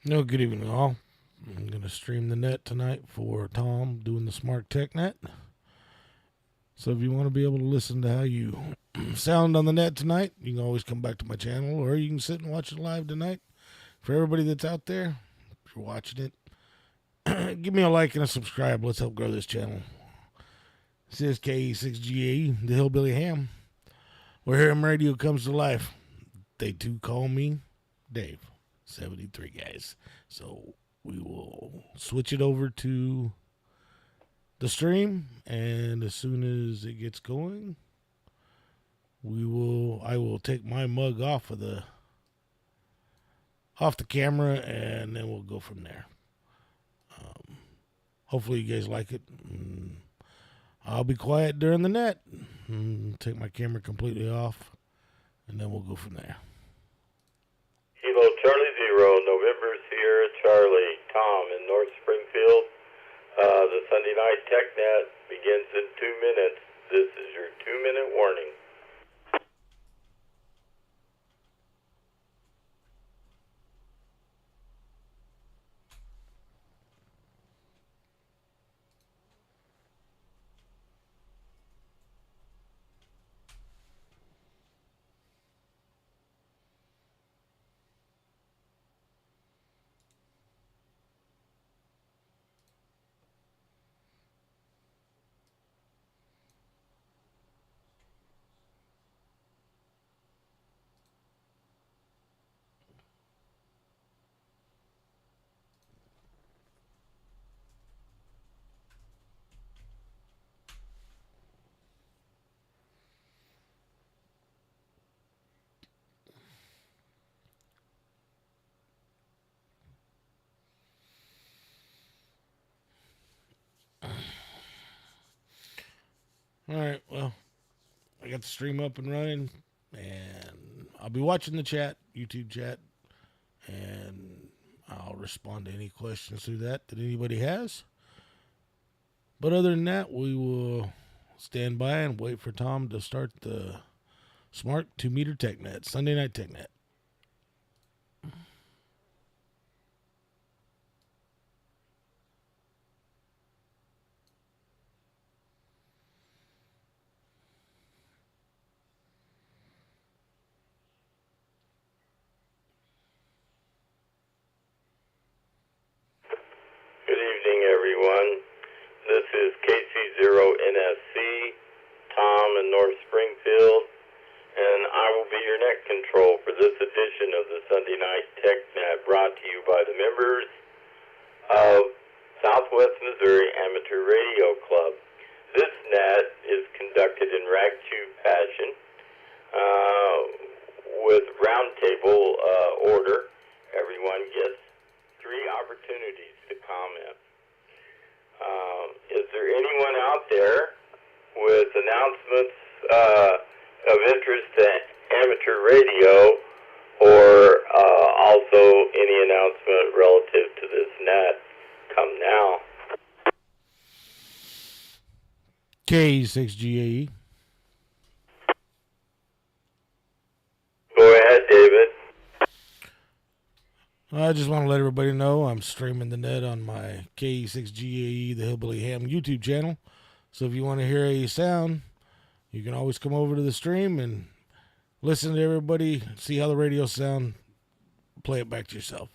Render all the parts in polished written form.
No, good evening, all. I'm going to stream the net tonight for Tom doing the SMARC Tech Net. So if you want to be able to listen to how you sound on the net tonight, you can always come back to my channel, or you can sit and watch it live tonight. For everybody that's out there, if you're watching it, give me a like and a subscribe. Let's help grow this channel. This is KE6GAE, the Hillbilly Ham, where ham radio comes to life. They too call me Dave. 73 guys. So we will switch it over to the stream, and as soon as it gets going, I will take my mug off the camera, and then we'll go from there. Hopefully you guys like it. I'll be quiet during the net. Take my camera completely off, and then we'll go from there. Kilo Charlie 0, November Sierra Charlie, Tom in North Springfield. The Sunday night TechNet begins in 2 minutes. This is your 2-minute warning. All right, well, I got the stream up and running, and I'll be watching the chat, YouTube chat, and I'll respond to any questions through that anybody has. But other than that, we will stand by and wait for Tom to start the SMARC 2-meter TechNet, Sunday night TechNet. Good evening, everyone. This is KC0NSC, Tom in North Springfield, and I will be your net control for this edition of the Sunday Night TechNet, brought to you by the members of Southwest Missouri Amateur Radio Club. This net is conducted in rag tube fashion with roundtable order. Everyone gets 3 opportunities to comment. Is there anyone out there with announcements of interest to amateur radio, or also any announcement relative to this net? Come now. K6GAE. Go ahead, David. I just want to let everybody know I'm streaming the net on my KE6GAE, the Hillbilly Ham YouTube channel. So if you want to hear a sound, you can always come over to the stream and listen to everybody, see how the radio sound, play it back to yourself.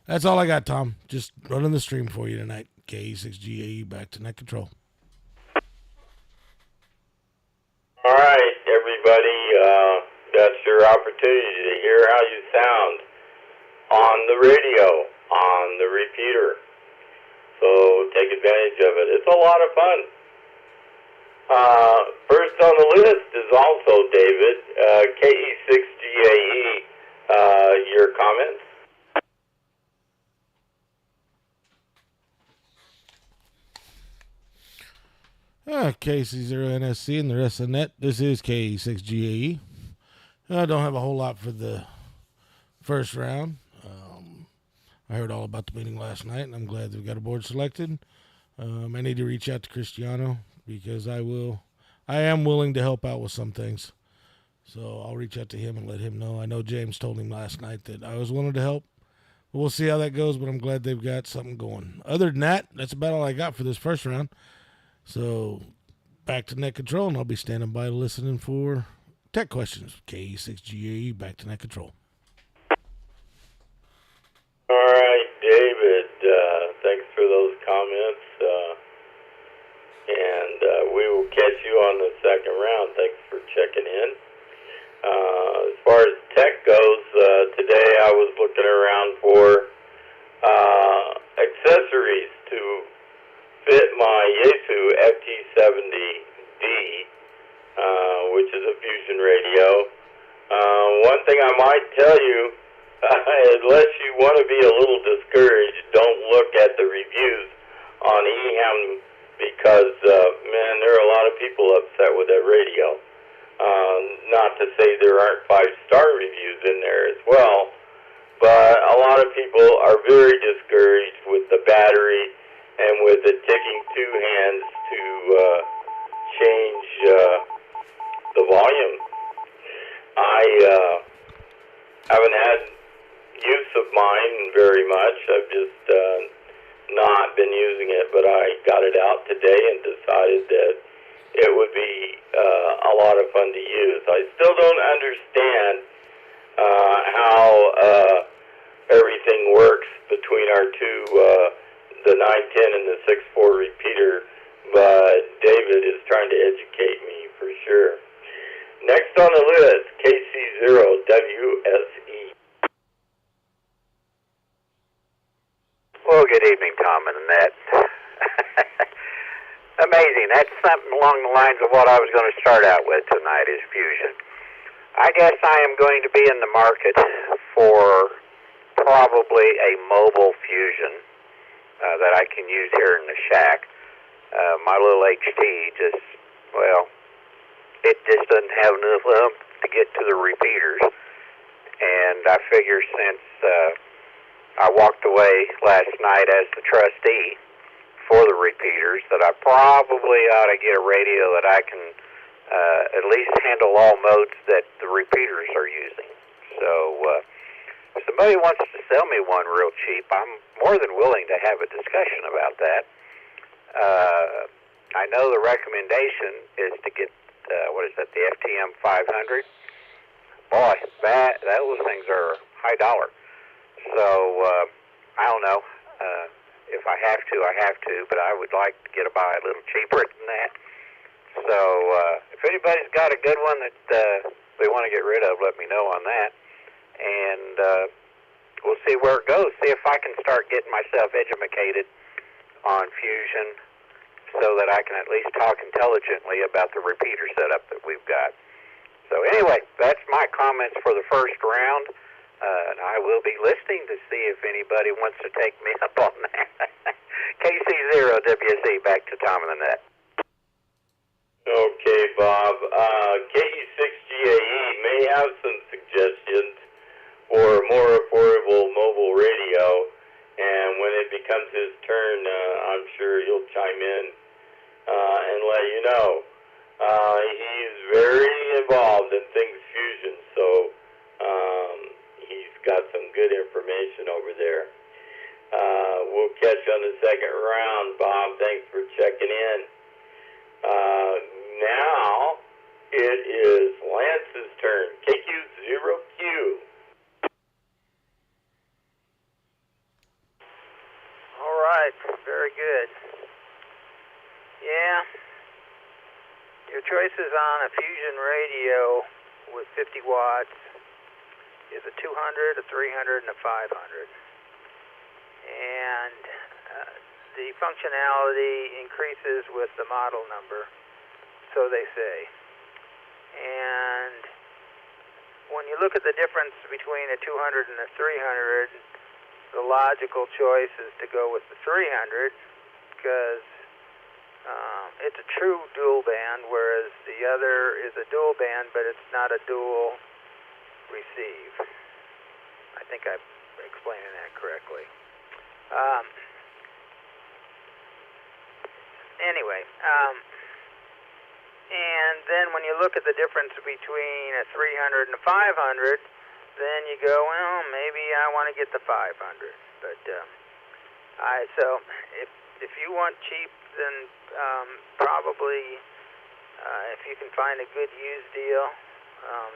That's all I got, Tom. Just running the stream for you tonight. KE6GAE, back to net control. All right, everybody. That's your opportunity to hear how you sound on the radio, on the repeater. So take advantage of it. It's a lot of fun. First on the list is also David, KE6GAE. Your comments? KC0NSC and the rest of the net. This is KE6GAE. I don't have a whole lot for the first round. I heard all about the meeting last night, and I'm glad that we got a board selected. I need to reach out to Cristiano because I am willing to help out with some things. So I'll reach out to him and let him know. I know James told him last night that I was willing to help, We'll see how that goes, but I'm glad they've got something going. Other than that, that's about all I got for this first round. So back to net control, and I'll be standing by listening for tech questions. KE6GAE, back to net control. All right, David, thanks for those comments. And we will catch you on the second round. Thanks for checking in. As far as tech goes, today I was looking around for accessories to fit my Yaesu FT70D, which is a fusion radio. One thing I might tell you, unless you want to be a little discouraged, don't look at the reviews on EHAM because, man, there are a lot of people upset with that radio. Not to say there aren't 5-star reviews in there as well, but a lot of people are very discouraged with the battery and with the ticking two hands to change the volume. I haven't had use of mine very much. I've just not been using it, but I got it out today and decided that it would be a lot of fun to use. I still don't understand how everything works between our two, the 910 and the 6.4 repeater, but David is trying to educate me for sure. Next on the list, KC0WSE. Well, good evening, Tom and Annette. Amazing. That's something along the lines of what I was going to start out with tonight is fusion. I guess I am going to be in the market for probably a mobile fusion that I can use here in the shack. My little HT just, well, it just doesn't have enough oomph to get to the repeaters. And I figure since I walked away last night as the trustee for the repeaters, that I probably ought to get a radio that I can at least handle all modes that the repeaters are using. So if somebody wants to sell me one real cheap, I'm more than willing to have a discussion about that. I know the recommendation is to get, the FTM 500. Boy, those things are high dollar. So I don't know. If I have to, I have to, but I would like to get by a little cheaper than that. So if anybody's got a good one that they want to get rid of, let me know on that. And we'll see where it goes. See if I can start getting myself educated on fusion so that I can at least talk intelligently about the repeater setup that we've got. So anyway, that's my comments for the first round. And I will be listening to see if anybody wants to take me up on that. KC0WC, back to Tom and Annette. Okay, Bob. KE6GAE may have some suggestions for a more affordable mobile radio, and when it becomes his turn, I'm sure he'll chime in and let you know. He's very involved in things fusion, so he's got some good information over there. We'll catch you on the second round, Bob. Thanks for checking in. Now it is Lance's turn. KQ0Q. All right, very good. Yeah, your choices on a fusion radio with 50 watts is a 200, a 300, and a 500. And the functionality increases with the model number, so they say. And when you look at the difference between a 200 and a 300, the logical choice is to go with the 300 because it's a true dual band, whereas the other is a dual band, but it's not a dual receive. I think I'm explaining that correctly. And then when you look at the difference between a 300 and a 500, then you go, well, maybe I want to get the 500. But so if you want cheap, then probably if you can find a good used deal,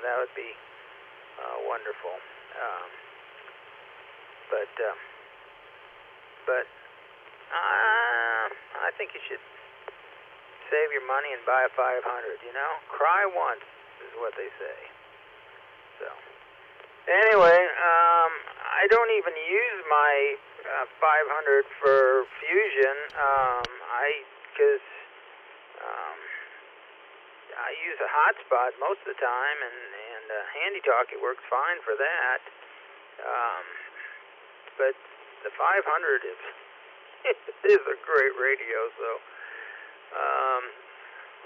that would be wonderful. But I think you should save your money and buy a 500. Cry once is what they say. So anyway, I don't even use my 500 for fusion. Because I use a hotspot most of the time, and Handy Talk, it works fine for that. But the 500 is a great radio, so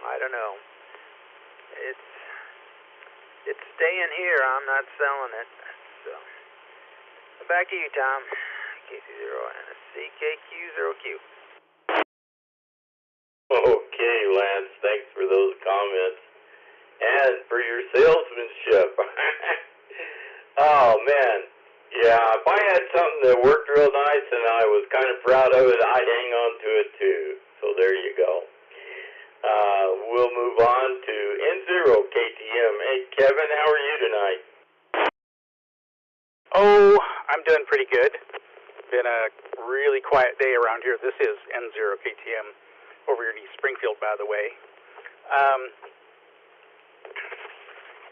I don't know. It's staying here. I'm not selling it. So back to you, Tom. KC0NSC KQ0Q. Okay, Lance, thanks for those comments and for your salesmanship. Oh, man. Yeah, if I had something that worked real nice and I was kind of proud of it, I'd hang on to it too. So there you go. We'll move on to N0 KTM. Hey, Kevin, how are you tonight? Oh, I'm doing pretty good. Been a really quiet day around here. This is N0 KTM over here in East Springfield, by the way.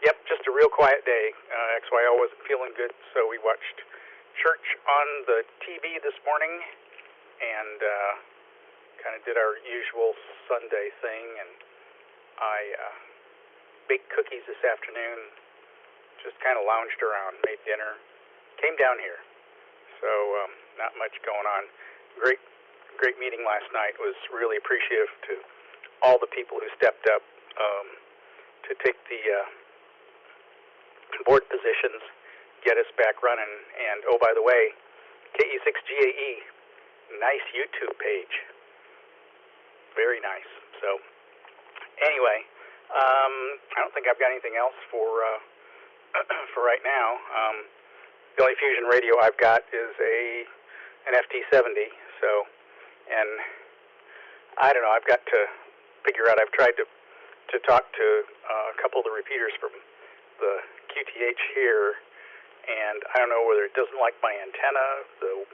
Yep, just a real quiet day. XYL wasn't feeling good, so we watched church on the TV this morning and kind of did our usual Sunday thing. And I baked cookies this afternoon, just kind of lounged around, made dinner, came down here. So not much going on. Great meeting last night. Was really appreciative to all the people who stepped up to take the board positions, get us back running. And oh, by the way, KE6GAE, nice YouTube page, very nice. So anyway, I don't think I've got anything else for for right now. The only fusion radio I've got is an FT70. So, and I don't know. I've got to figure out. I've tried to talk to a couple of the repeaters from the QTH here, and I don't know whether it doesn't like my antenna, the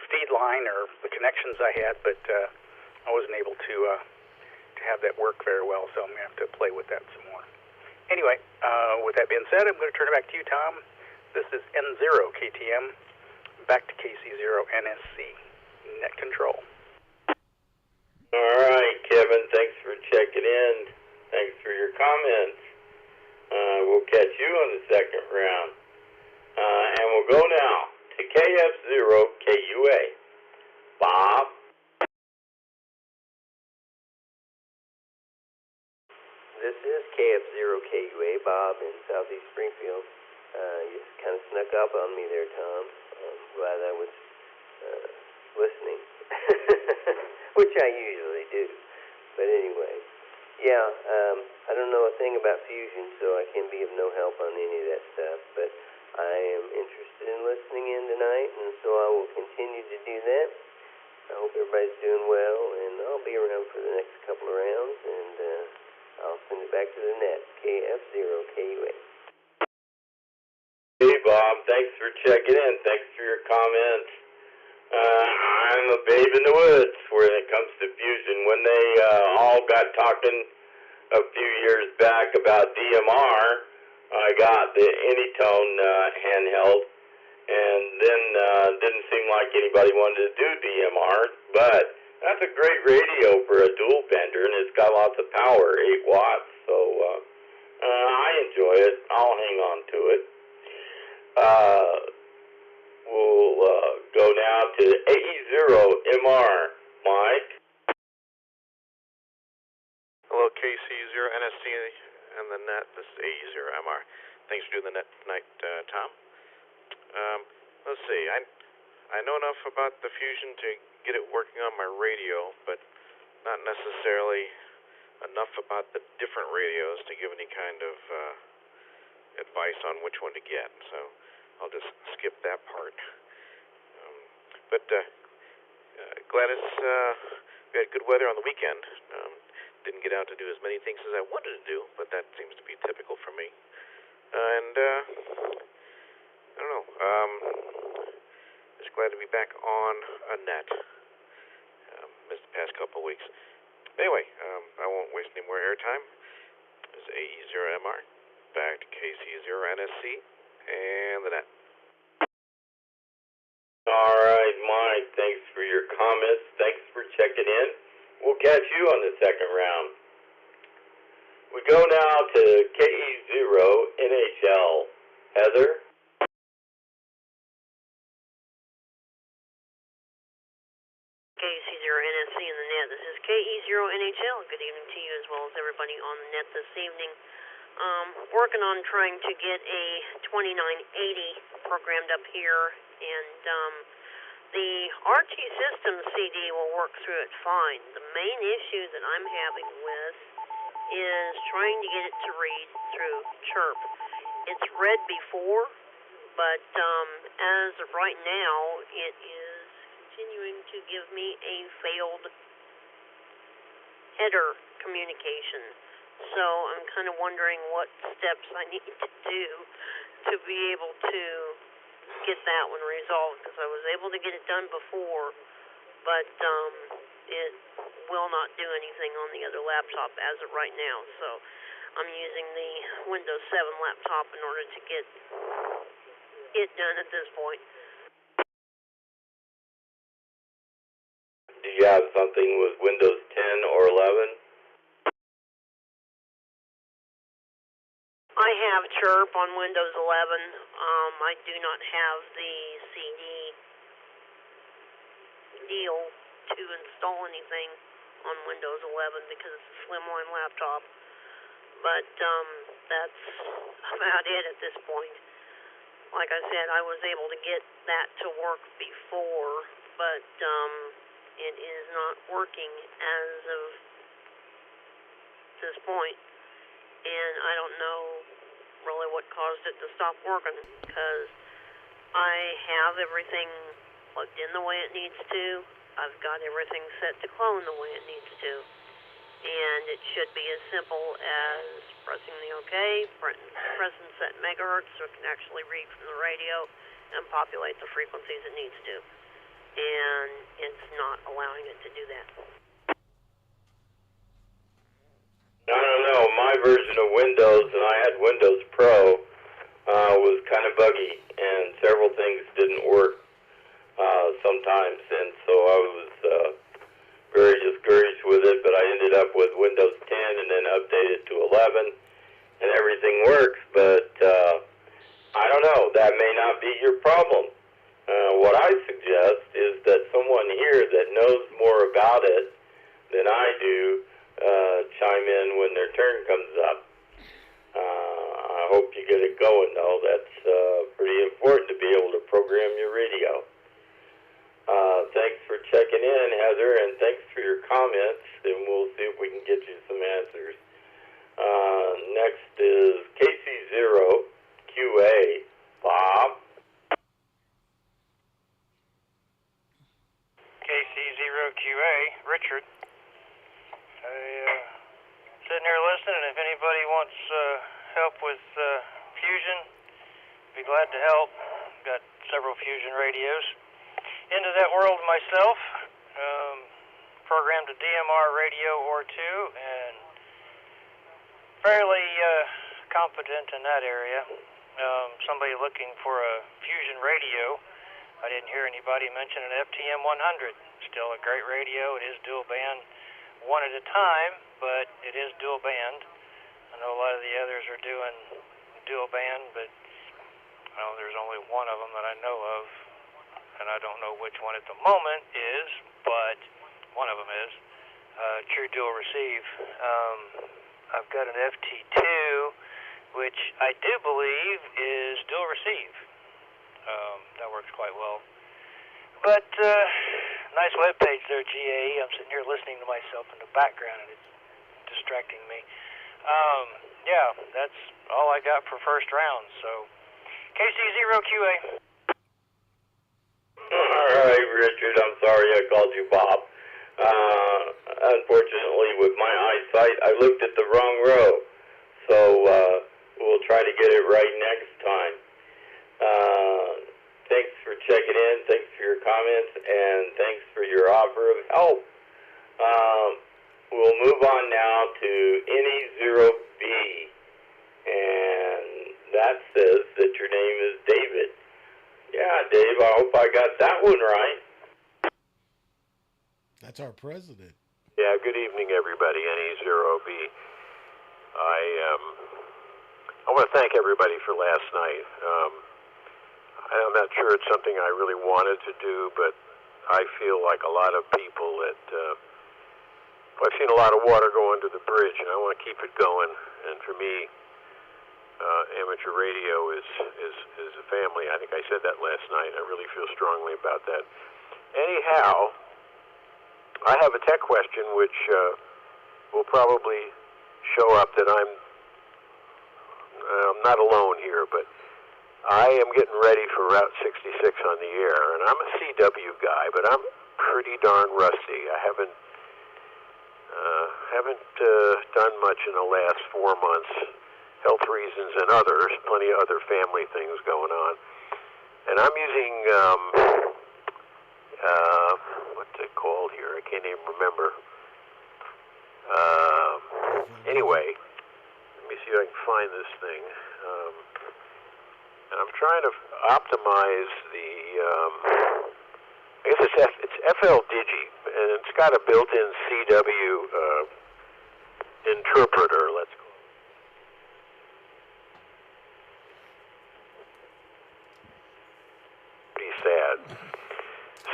feed line, or the connections I had, but I wasn't able to have that work very well. So I'm gonna have to play with that some more. Anyway, with that being said, I'm going to turn it back to you, Tom. This is N0 KTM, back to KC0NSC, net control. All right, Kevin, thanks for checking in. Thanks for your comments. We'll catch you on the second round. And we'll go now to KF0KUA. Bob? This is KF0KUA, Bob in Southeast Springfield. You kind of snuck up on me there, Tom. I'm glad I was listening, which I usually do. But anyway, yeah, I don't know a thing about fusion, so I can be of no help on any of that stuff. But I am interested in listening in tonight, and so I will continue to do that. I hope everybody's doing well, and I'll be around for the next couple of rounds, and I'll send it back to the net, KF0KUA. Hey, Bob, thanks for checking in. Thanks for your comments. I'm a babe in the woods when it comes to fusion. When they all got talking a few years back about DMR, I got the Anytone handheld, and then didn't seem like anybody wanted to do DMR, but that's a great radio for a dual bender, and it's got lots of power, 8 watts, so I enjoy it. I'll hang on to it. We'll go now to AE0MR. Mike? Hello, KC0NSC and the net. This is AE0MR. Thanks for doing the net tonight, Tom. Let's see. I know enough about the fusion to get it working on my radio, but not necessarily enough about the different radios to give any kind of advice on which one to get. So I'll just skip that part. But Gladys, we had good weather on the weekend. Didn't get out to do as many things as I wanted to do, but that seems to be typical for me. And I don't know. Just glad to be back on a net. Missed the past couple of weeks. Anyway, I won't waste any more airtime. This is AE0MR, back to KC0NSC, and the net. All right, Mike, thanks for your comments. Thanks for checking in. We'll catch you on the second round. We go now to KE0NHL. Heather? KC0NSC in the net. This is KE0NHL. Good evening to you as well as everybody on the net this evening. Working on trying to get a 2980 programmed up here, and the RT System CD will work through it fine. The main issue that I'm having with is trying to get it to read through chirp. It's read before, but as of right now, it is continuing to give me a failed header communication. So I'm kind of wondering what steps I need to do to be able to get that one resolved, because I was able to get it done before, but it will not do anything on the other laptop as of right now. So I'm using the Windows 7 laptop in order to get it done at this point. Do you have something with Windows 10 or 11? I have chirp on Windows 11. I do not have the CD deal to install anything on Windows 11 because it's a slimline laptop. But that's about it at this point. Like I said, I was able to get that to work before, but it is not working as of this point. And I don't know really what caused it to stop working, because I have everything plugged in the way it needs to. I've got everything set to clone the way it needs to. And it should be as simple as pressing the OK, pressing set megahertz so it can actually read from the radio and populate the frequencies it needs to. And it's not allowing it to do that. I don't know. My version of Windows, and I had Windows Pro, was kind of buggy, and several things didn't work sometimes, and so I was very discouraged with it, but I ended up with Windows 10 and then updated to 11, and everything works, but I don't know. That may not be your problem. What I suggest is that someone here that knows more about it than I do chime in when their turn comes up. I hope you get it going, though. That's pretty important to be able to program your radio. Thanks for checking in, Heather, and thanks for your comments, and we'll see if we can get you some answers. Next is KC0QA. Bob? KC0QA, Richard. Sitting here listening, and if anybody wants help with Fusion, be glad to help. Got several Fusion radios. Into that world myself, programmed a DMR radio or two, and fairly competent in that area. Somebody looking for a Fusion radio. I didn't hear anybody mention an FTM 100. Still a great radio. It is dual band, one at a time, but it is dual band. I know a lot of the others are doing dual band, but there's only one of them that I know of, and I don't know which one at the moment is, but one of them is true dual receive. I've got an FT2, which I do believe is dual receive. That works quite well. But nice web page there, GAE. I'm sitting here listening to myself in the background, and it's distracting me. Yeah, that's all I got for first round. So KC0QA. All right, Richard, I'm sorry I called you Bob. Unfortunately, with my eyesight, I looked at the wrong row. So we'll try to get it right next time. Thanks for checking in. Thanks for your comments. And thanks for your offer of help. We'll move on now to NE0B. And that says that your name is David. Yeah, Dave, I hope I got that one right. That's our president. Yeah, good evening, everybody. NE0B. I want to thank everybody for last night. I'm not sure it's something I really wanted to do, but I feel like a lot of people that I've seen a lot of water go under the bridge, and I want to keep it going. And for me, amateur radio is a family. I think I said that last night. I really feel strongly about that. Anyhow, I have a tech question which will probably show up that I'm not alone here, but I am getting ready for Route 66 on the air, and I'm a CW guy, but I'm pretty darn rusty. I haven't done much in the last 4 months. Health reasons and others, plenty of other family things going on. And I'm using, what's it called here? I can't even remember. Anyway, let me see if I can find this thing. And I'm trying to optimize the, I guess it's FL Digi, and it's got a built-in CW interpreter, let's call it. Sad.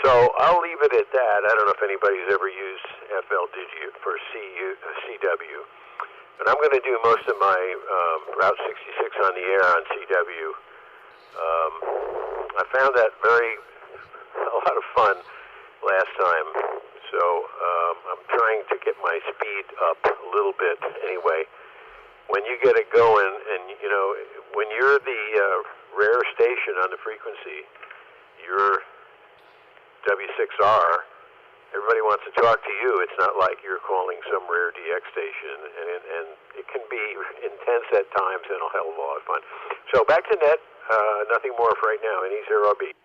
So I'll leave it at that. I don't know if anybody's ever used FL Digi for CW. And I'm going to do most of my Route 66 on the air on CW. I found that a lot of fun last time. So I'm trying to get my speed up a little bit. Anyway, when you get it going, and when you're the rare station on the frequency, you're W6R, everybody wants to talk to you. It's not like you're calling some rare DX station, and it can be intense at times and a hell of a lot of fun. So back to net, nothing more for right now, NE0B.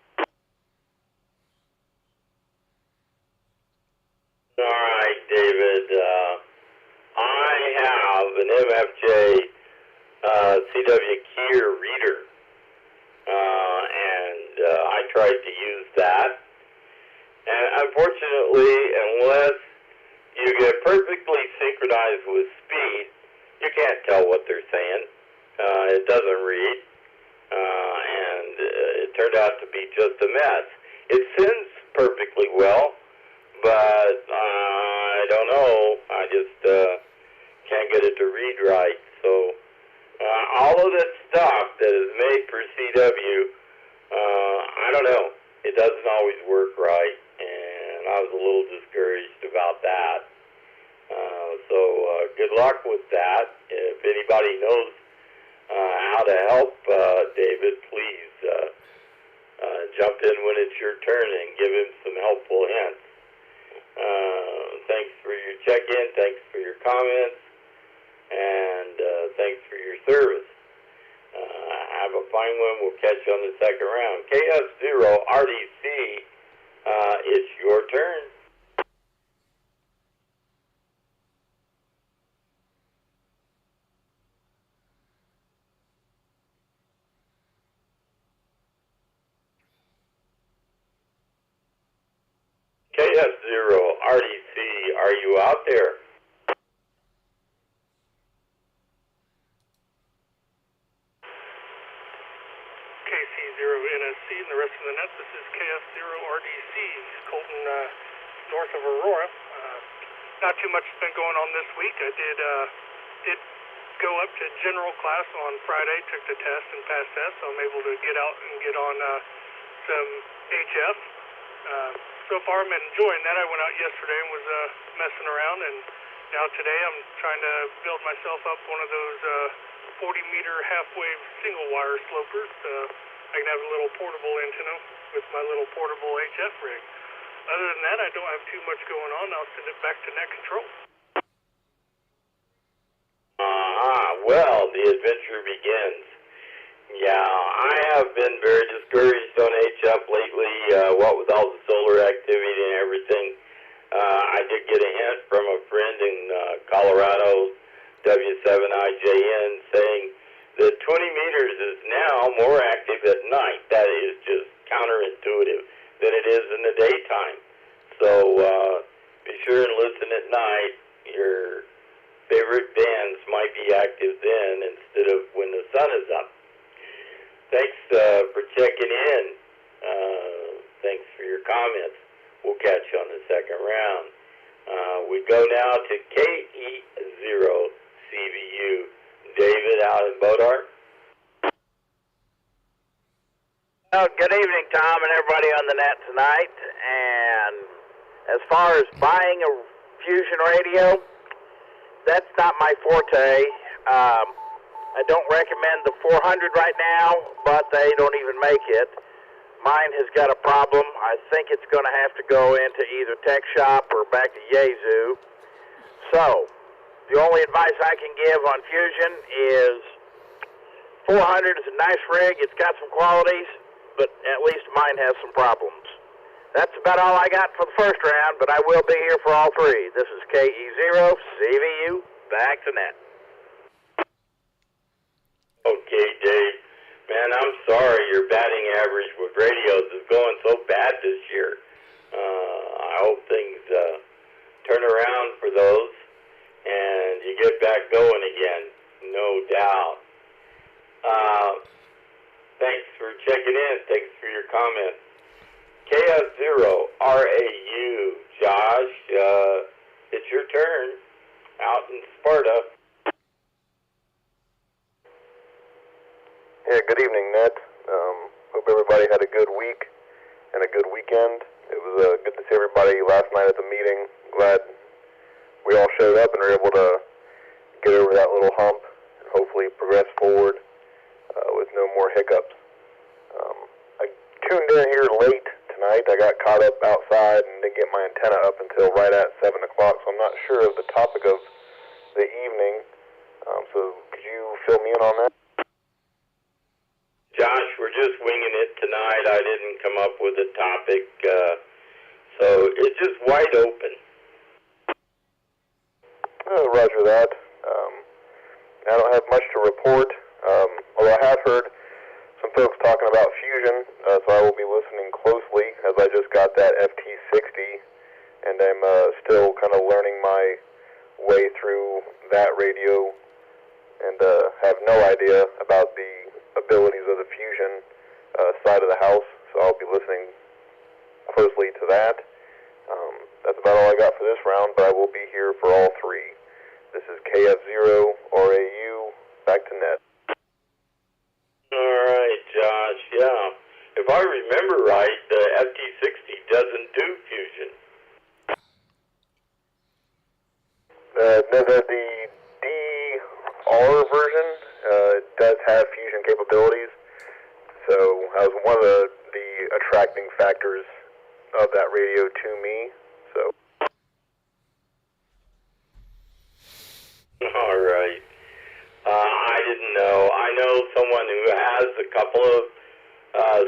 All right, David. I have an MFJ CW Keyer reader. And I tried to use that. And unfortunately, unless you get perfectly synchronized with speed, you can't tell what they're saying. It doesn't read. And it turned out to be just a mess. It sends perfectly well, but I don't know. I just can't get it to read right. So all of that stuff that is made for CW, I don't know. It doesn't always work right, and I was a little discouraged about that. So good luck with that. If anybody knows how to help David, please jump in when it's your turn and give him some helpful hints. Thanks for your check-in. Thanks for your comments. And thanks for your service. Have a fine one. We'll catch you on the second round. KF0 RDC, it's your turn. KF0 RDC, are you out there? KC0NSC and the rest of the net. This is KF0RDC, Colton, north of Aurora. Not too much has been going on this week. I did go up to general class on Friday, took the test and passed that, so I'm able to get out and get on some HF. So far I'm enjoying that. I went out yesterday and was messing around, and now today I'm trying to build myself up one of those 40-meter half-wave single-wire slopers. I can have a little portable antenna with my little portable HF rig. Other than that, I don't have too much going on. I'll send it back to net control. Well, the adventure begins. Yeah, I have been very discouraged on HF lately, what with all the solar activity and everything. I did get a hint from a friend in Colorado, W7IJN, saying that 20 meters is now more active at night. That is just counterintuitive than it is in the daytime. So be sure and listen at night. Your favorite bands might be active then instead of when the sun is up. Thanks for checking in. Thanks for your comments. We'll catch you on the second round. We go now to KE0CVU. David out in Bodart. Well, good evening, Tom, and everybody on the net tonight. And as far as buying a fusion radio, that's not my forte. I don't recommend the 400 right now, but they don't even make it. Mine has got a problem. I think it's going to have to go into either Tech Shop or back to Yazoo. So, the only advice I can give on Fusion is 400 is a nice rig. It's got some qualities, but at least mine has some problems. That's about all I got for the first round, but I will be here for all three. This is KE0CVU, back to net. Okay, Dave. Man, I'm sorry your batting average with radios is going so bad this year. I hope things turn around for those and you get back going again, no doubt. Thanks for checking in. Thanks for your comments. KF0RAU, Josh, it's your turn out in Sparta. Yeah, good evening, Ned. Hope everybody had a good week and a good weekend. It was good to see everybody last night at the meeting. Glad we all showed up and were able to get over that little hump and hopefully progress forward with no more hiccups. I tuned in here late tonight. I got caught up outside and didn't get my antenna up until right at 7 o'clock, so I'm not sure of the topic of the evening. So could you fill me in on that? Josh, we're just winging it tonight. I didn't come up with a topic, so it's just wide open. Roger that. I don't have much to report, although I have heard some folks talking about fusion, so I will be listening closely as I just got that FT60, and I'm still kind of learning my way through that radio and have no idea about the abilities of the fusion side of the house, so I'll be listening closely to that. That's about all I got for this round, but I will be here for all three. This is KF0RAU, back to net. All right, Josh, yeah. If I remember right, the FT60 doesn't do fusion. No, the DR version does have fusion capabilities, so that was one of the attracting factors of that radio to me. So. All right. I didn't know. I know someone who has a couple of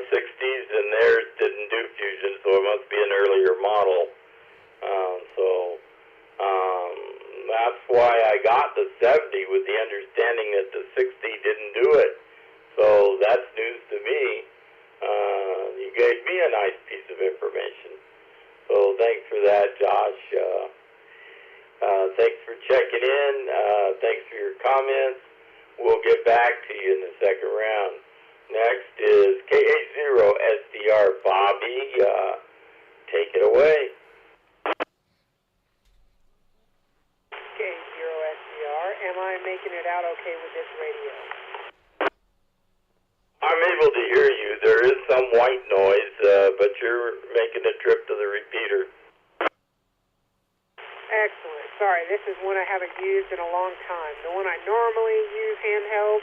60s and theirs didn't do fusion, so it must be an earlier model. That's why I got the 70 with the understanding that the 60 didn't do it. So that's news to me. You gave me a nice piece of information. So thanks for that, Josh. Thanks for checking in. Thanks for your comments. We'll get back to you in the second round. Next is KA0SDR Bobby. Take it away. KA0SDR, am I making it out okay with this radio? I'm able to hear you. There is some white noise, but you're making a trip to the repeater. Excellent. sorry, this is one I haven't used in a long time. The one I normally use handheld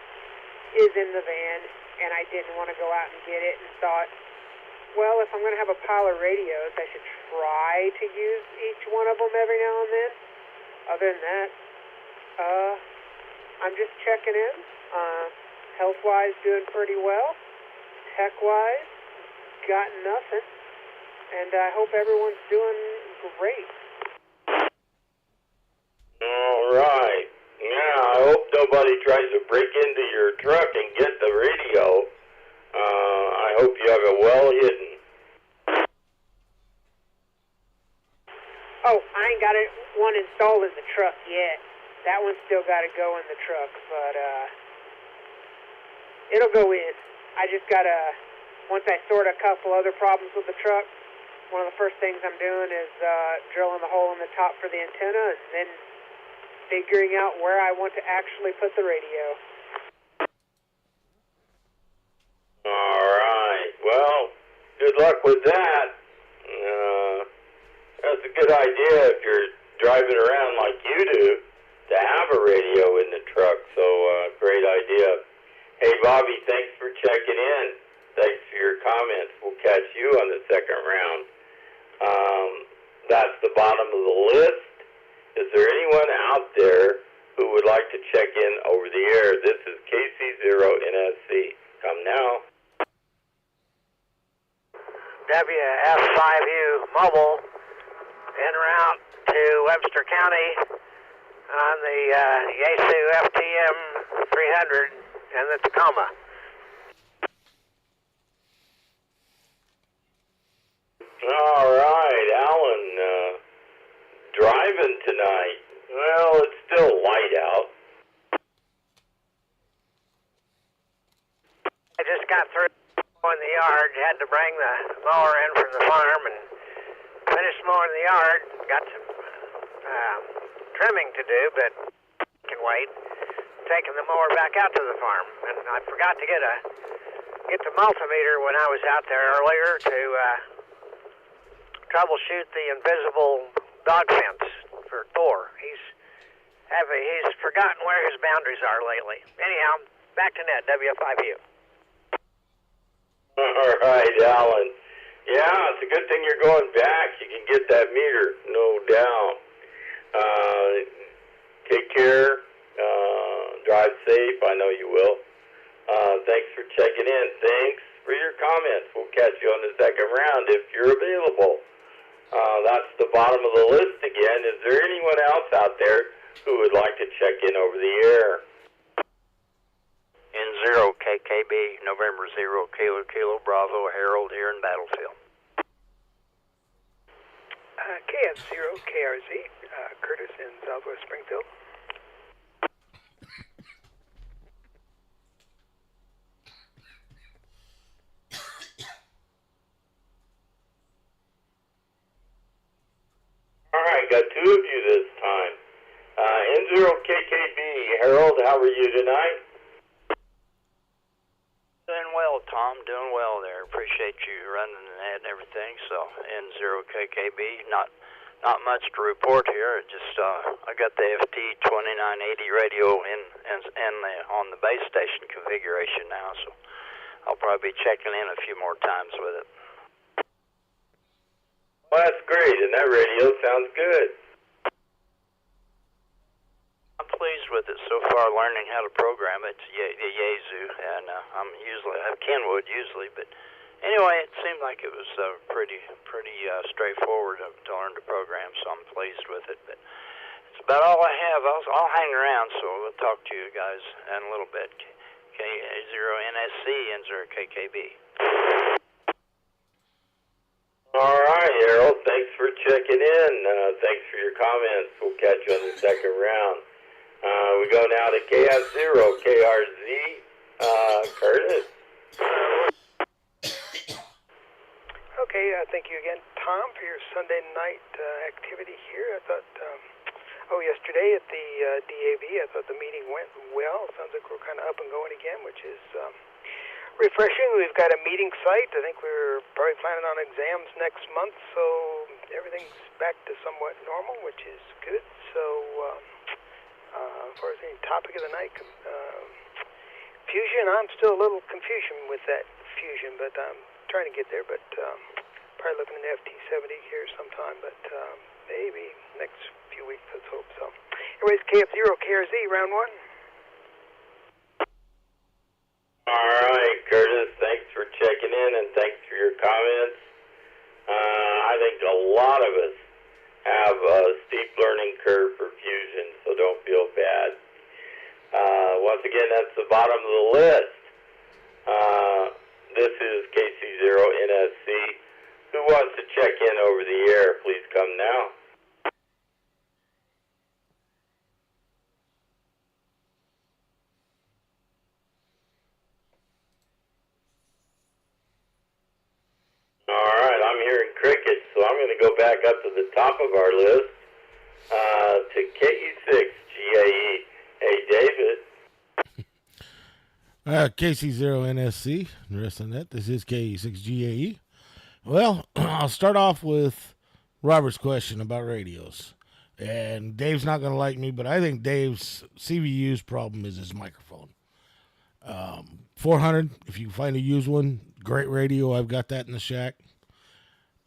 is in the van, and I didn't want to go out and get it and thought, well, if I'm going to have a pile of radios, I should try to use each one of them every now and then. Other than that, I'm just checking in. Health-wise, doing pretty well. Tech-wise, got nothing. And I hope everyone's doing great. All right. Yeah, I hope nobody tries to break into your truck and get the radio. I hope you have it well hidden. Oh, I ain't got one installed in the truck yet. That one's still got to go in the truck, but it'll go in. I just got to, once I sort a couple other problems with the truck, one of the first things I'm doing is drilling the hole in the top for the antenna and then figuring out where I want to actually put the radio. All right. Well, good luck with that. That's a good idea if you're driving around like you do to have a radio in the truck. So, great idea. Hey, Bobby, thanks for checking in. Thanks for your comments. We'll catch you on the second round. That's the bottom of the list. Is there anyone out there who would like to check in over the air? This is KC0NSC. Come now. WF5U Mobile en route to Webster County on the Yaesu FTM 300 and the Tacoma. All right, Alan, driving tonight. Well, it's still light out. I just got through mowing the yard, had to bring the mower in from the farm and finished mowing the yard. Got some trimming to do, but can wait. Taking the mower back out to the farm, and I forgot to get the multimeter when I was out there earlier to troubleshoot the invisible dog fence for Thor. He's forgotten where his boundaries are lately. Anyhow, back to net, WF5U. All right, Alan. Yeah, it's a good thing you're going back. You can get that meter, no doubt. Take care. Drive safe. I know you will. Thanks for checking in. Thanks for your comments. We'll catch you on the second round if you're available. That's the bottom of the list again. Is there anyone else out there who would like to check in over the air? N0 KKB, November 0 Kilo Kilo Bravo, Harold here in Battlefield. KF0 KRZ, Curtis in Southwest Springfield. All right, got two of you this time. N0 KKB, Harold, how are you tonight? Doing well, Tom. Doing well there. Appreciate you running the net and everything. So N0 KKB, not much to report here. Just I got the FT 2980 radio in on the base station configuration now. So I'll probably be checking in a few more times with it. Well, that's great, and that radio sounds good. I'm pleased with it so far, learning how to program it, the Yaesu, and I have Kenwood usually, but anyway, it seemed like it was pretty straightforward to learn to program, so I'm pleased with it. But it's about all I have. I'll hang around, so we'll talk to you guys in a little bit. K0NSC, N0 KKB. All right, Harold, thanks for checking in. Thanks for your comments. We'll catch you on the second round. We go now to KF0, KRZ, Curtis. Okay, thank you again, Tom, for your Sunday night activity here. I thought, yesterday at the DAV, I thought the meeting went well. Sounds like we're kind of up and going again, which is refreshing. We've got a meeting site. I think we're probably planning on exams next month, so everything's back to somewhat normal, which is good. So as far as any topic of the night, fusion, I'm still a little confusion with that fusion, but I'm trying to get there. But probably looking at FT70 here sometime, but maybe next few weeks, let's hope so. Anyways, KF0, KRZ, round one. All right, Curtis, thanks for checking in and thanks for your comments. I think a lot of us have a steep learning curve for fusion, so don't feel bad. Once again, that's the bottom of the list. This is KC0NSC. Who wants to check in over the air? Please come now. All right, I'm hearing crickets, so I'm going to go back up to the top of our list to KE6GAE. Hey, David. KC0NSC, the rest of that. This is KE6GAE. Well, I'll start off with Robert's question about radios. And Dave's not going to like me, but I think Dave's CVU's problem is his microphone. 400, if you find a used one, great radio. I've got that in the shack.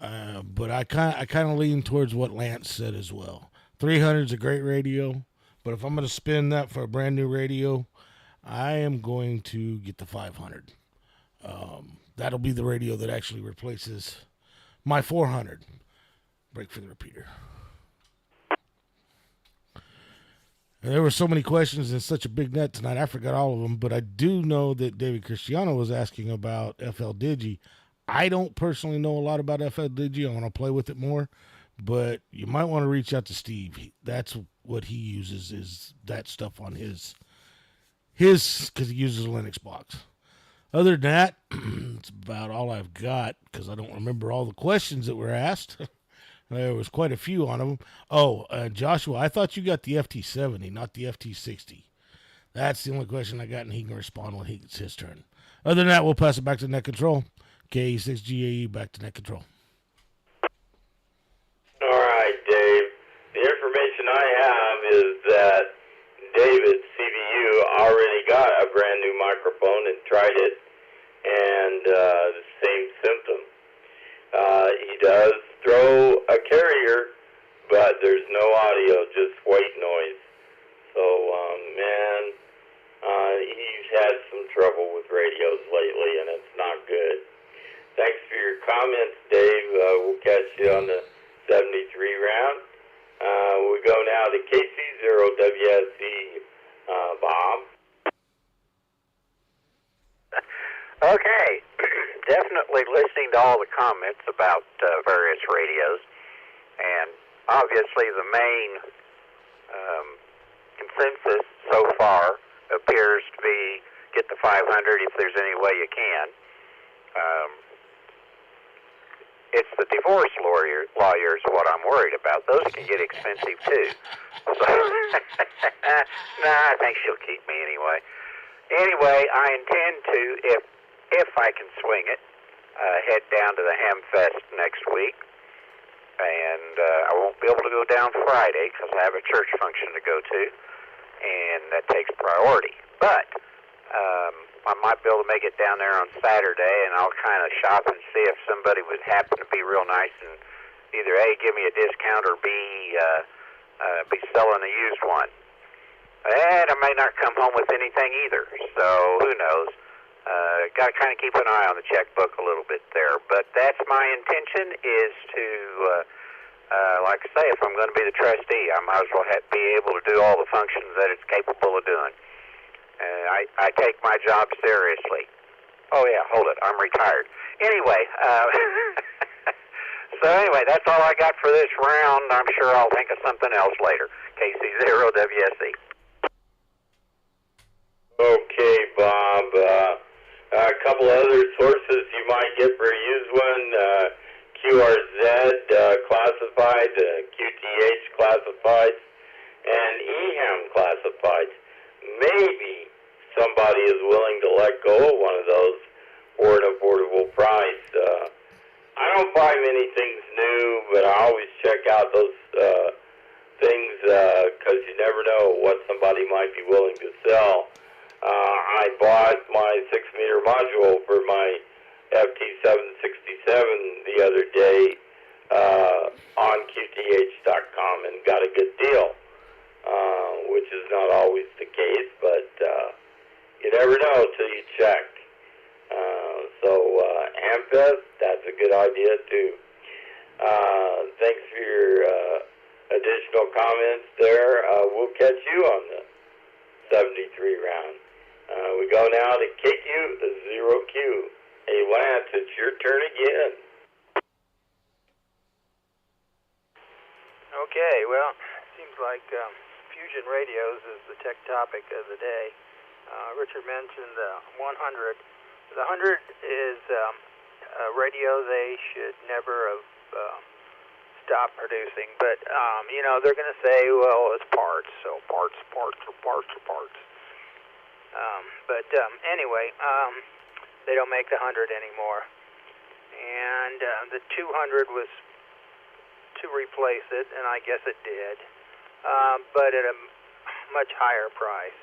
But I kind of lean towards what Lance said as well. 300 is a great radio, but if I'm going to spin that for a brand new radio, I am going to get the 500. That'll be the radio that actually replaces my 400. Break for the repeater. And there were so many questions in such a big net tonight, I forgot all of them, but I do know that David Cristiano was asking about FL Digi. I don't personally know a lot about FL Digi. I want to play with it more, but you might want to reach out to Steve. That's what he uses, is that stuff on his because he uses a Linux box. Other than that, it's about all I've got because I don't remember all the questions that were asked. There was quite a few on them. Oh, Joshua, I thought you got the FT70, not the FT60. That's the only question I got, and he can respond when it's his turn. Other than that, we'll pass it back to net control. KE6GAE, back to net control. All right, Dave. The information I have is that David's CVU already got a brand new microphone and tried it, and the same symptom. He does throw a carrier, but there's no audio, just white noise. So, he's had some trouble with radios lately, and it's not good. Thanks for your comments, Dave. We'll catch you on the 73 round. We go now to KC0WSC, Bob. Okay, definitely listening to all the comments about various radios, and obviously the main consensus so far appears to be get the 500 if there's any way you can. It's the divorce lawyers what I'm worried about. Those can get expensive too. So, I think she'll keep me anyway. Anyway, I intend to, if I can swing it, head down to the Hamfest next week. And I won't be able to go down Friday because I have a church function to go to, and that takes priority. But I might be able to make it down there on Saturday, and I'll kind of shop and see if somebody would happen to be real nice and either A, give me a discount, or B, be selling a used one. And I may not come home with anything either, so who knows. Got to kind of keep an eye on the checkbook a little bit there. But that's my intention, is to, like I say, if I'm going to be the trustee, I might as well be able to do all the functions that it's capable of doing. I take my job seriously. Oh, yeah, hold it. I'm retired. Anyway, so anyway, that's all I got for this round. I'm sure I'll think of something else later. KC0WSC. Okay, Bob. A couple other sources you might get for a used one. QRZ classified, QTH classified, and EHAM classified. Maybe somebody is willing to let go of one of those for an affordable price. I don't buy many things new, but I always check out those things because you never know what somebody might be willing to sell. I bought my 6-meter module for my FT767 the other day on QTH.com and got a good deal, which is not always the case, but you never know till you check. Amfest, that's a good idea too. Thanks for your additional comments there. We'll catch you on the 73 round. We go now to KQ0Q. Hey, Lance, it's your turn again. Okay, well, it seems like fusion radios is the tech topic of the day. Richard mentioned the 100. The 100 is a radio they should never have stopped producing, but you know, they're going to say, well, it's parts, so parts. Anyway, they don't make the 100 anymore, and the 200 was to replace it, and I guess it did, but at a much higher price.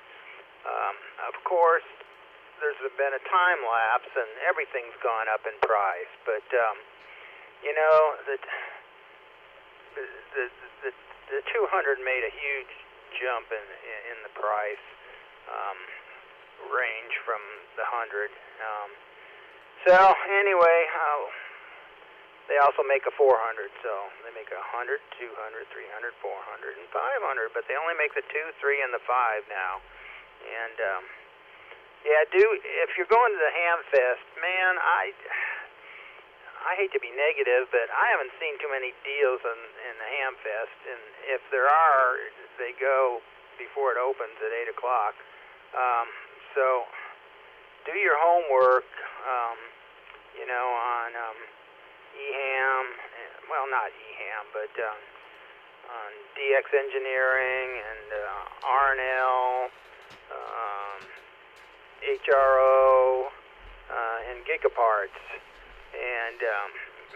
Of course, there's been a time lapse, and everything's gone up in price. But you know, the 200 made a huge jump in the price range from the 100. So anyway, they also make a 400. So they make 100, 200, 300, 400, and 500. But they only make the 2, 3, and the 5 now. And yeah, if you're going to the Ham Fest, man, I hate to be negative, but I haven't seen too many deals in the Ham Fest, and if there are, they go before it opens at 8 o'clock. So do your homework, you know, on EHAM, well, not EHAM, but on DX Engineering and R&L, HRO, and Gigaparts, and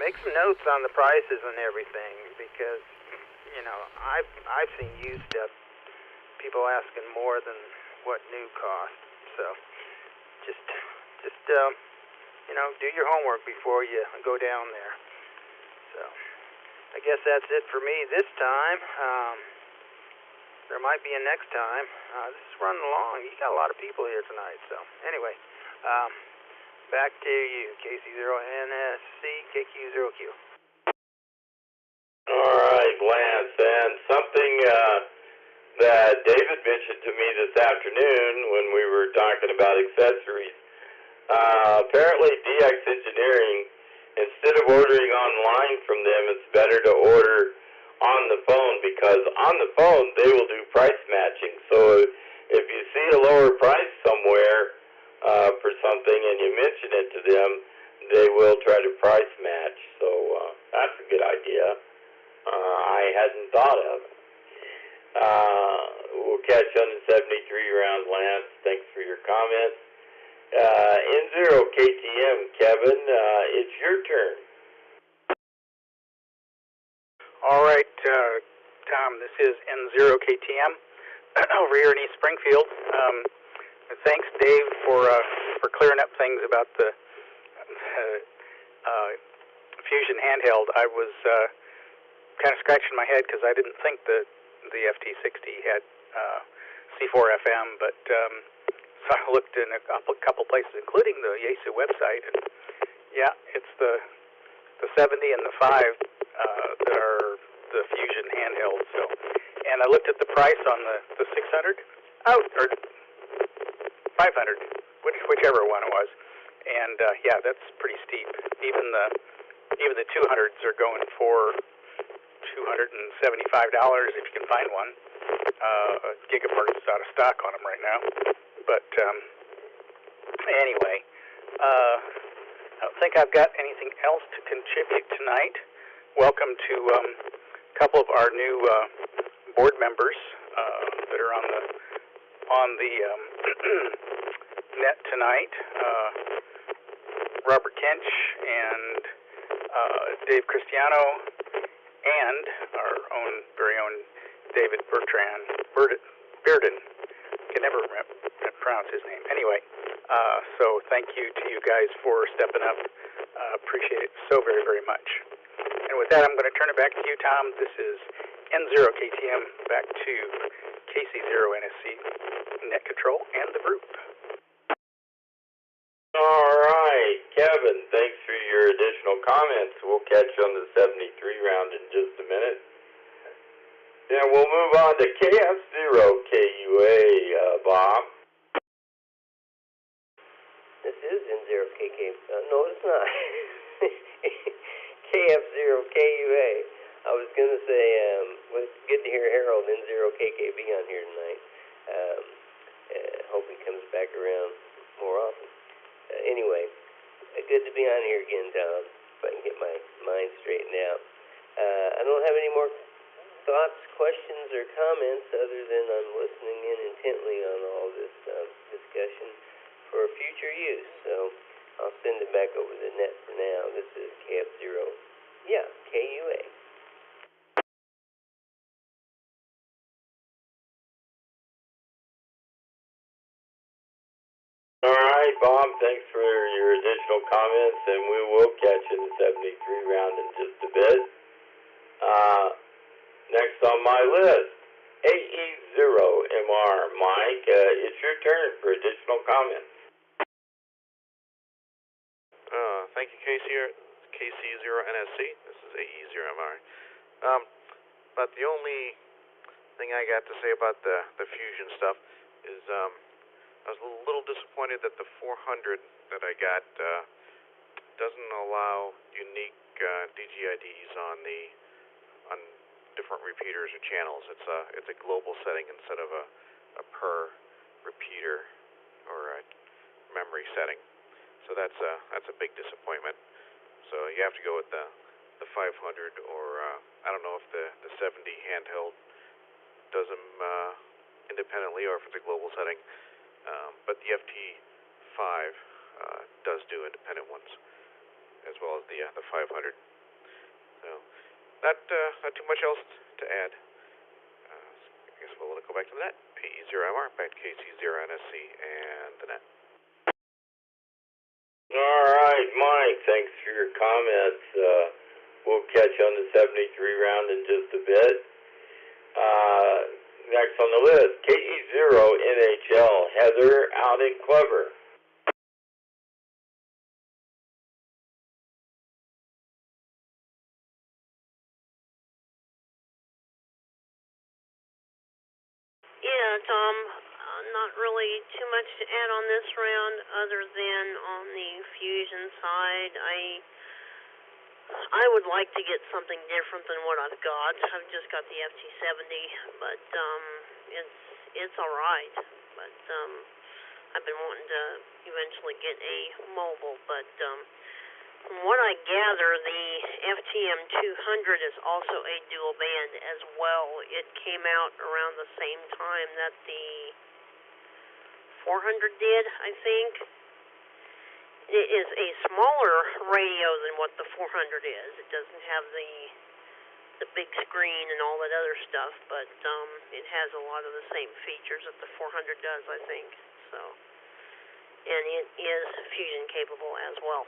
make some notes on the prices and everything, because you know, I've seen used stuff, people asking more than what new costs. So just you know, do your homework before you go down there. So I guess that's it for me this time. There might be a next time. This is running along. You got a lot of people here tonight. So anyway, back to you, KC0NSC, KQ0Q. All right, Lance, and something that David mentioned to me this afternoon when we were talking about accessories. Apparently, DX Engineering, instead of ordering online from them, it's better to order on the phone, because on the phone they will do price matching. So if you see a lower price somewhere for something and you mention it to them, they will try to price match. So that's a good idea. I hadn't thought of it. We'll catch you on the 73 round, Lance. Thanks for your comments. N0KTM, Kevin, it's your turn. All right, Tom, this is N0KTM over here in East Springfield. Thanks, Dave, for clearing up things about the Fusion handheld. I was kind of scratching my head because I didn't think that the FT60 had C4FM, but so I looked in a couple places, including the Yaesu website, and yeah, it's the 70 and the 5 that are the Fusion handheld. So, and I looked at the price on the 600, or 500, whichever one it was, and yeah, that's pretty steep. Even the 200s are going for $275 if you can find one. Gigaparts is out of stock on them right now. But anyway, I don't think I've got anything else to contribute tonight. Welcome to a couple of our new board members that are on the net tonight. Robert Kinch and Dave Cristiano and our very own David Bearden. Can never pronounce his name. Anyway, so thank you to you guys for stepping up. Appreciate it so very, very much. And with that, I'm going to turn it back to you, Tom. This is N0KTM back to KC0NSC, Net Control, and the group. All right, Kevin, thanks for your additional comments. We'll catch you on the 73 round in just a minute. Then we'll move on to KF0KUA, Bob. This is N0KK. No, it's not. KF0KUA. I was going to say, well, it's good to hear Harold N0KKB on here tonight. Hope he comes back around more often. Anyway, good to be on here again, Tom, if I can get my mind straightened out. I don't have any more thoughts, questions, or comments other than I'm listening in intently on all this discussion for future use. So I'll send it back over the net for now. This is KUA. All right, Bob, thanks for your additional comments, and we will catch you in the 73 round in just a bit. Next on my list, AE0MR. Mike, it's your turn for additional comments. Thank you, KC0NSC. This is AE0MR. But the only thing I got to say about the fusion stuff is I was a little disappointed that the 400 that I got doesn't allow unique DGIDs on different repeaters or channels. It's a global setting instead of a per repeater or a memory setting. So that's a big disappointment. So you have to go with the 500 or I don't know if the 70 handheld does them independently or if it's a global setting. But the FT5 does do independent ones as well as the 500. So not too much else to add. I guess we'll go back to the net. AE0MR, back to KC0NSC and the net. All right, Mike, thanks for your comments. We'll catch you on the 73 round in just a bit. Next on the list, KE0NHL, Heather out in Clever. Yeah, Tom, not really too much to add on this round other than on the fusion side. I would like to get something different than what I've got. I've just got the FT70, but it's all right. But I've been wanting to eventually get a mobile, but from what I gather, the FTM200 is also a dual band as well. It came out around the same time that the 400 did, I think. It is a smaller radio than what the 400 is. It doesn't have the big screen and all that other stuff, but it has a lot of the same features that the 400 does, I think. So, and it is fusion capable as well.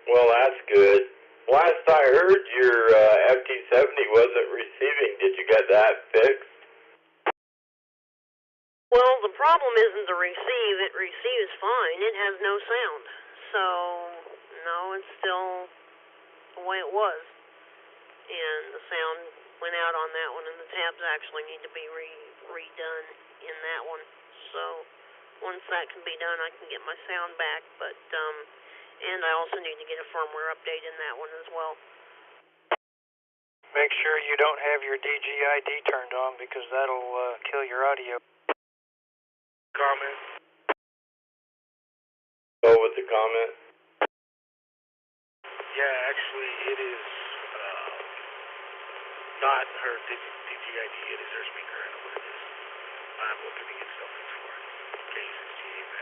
Well, that's good. Last I heard, your FT70 wasn't receiving. Did you get that fixed? Well, the problem isn't the receive. It receives fine. It has no sound. So, no, it's still the way it was. And the sound went out on that one, and the tabs actually need to be redone in that one. So, once that can be done, I can get my sound back. But, and I also need to get a firmware update in that one as well. Make sure you don't have your DGID turned on because that'll kill your audio. Comment? Go with the comment. Yeah, actually, it is not her DGID. It is her speaker. I know what it is. I'm looking to get something for KC68.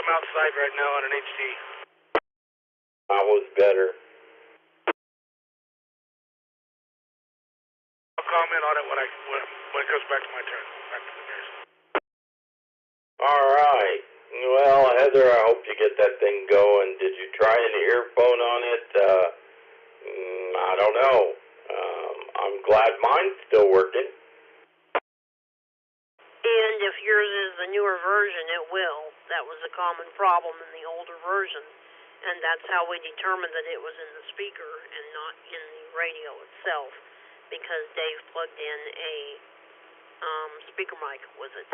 I'm outside right now on an HD. That was better. I'll comment on it when it goes back to my turn. Back to the news. All right. Well, Heather, I hope you get that thing going. Did you try an earphone on it? I don't know. I'm glad mine's still working. And if yours is the newer version, it will. That was a common problem in the older version. And that's how we determined that it was in the speaker and not in the radio itself, because Dave plugged in a speaker mic with it.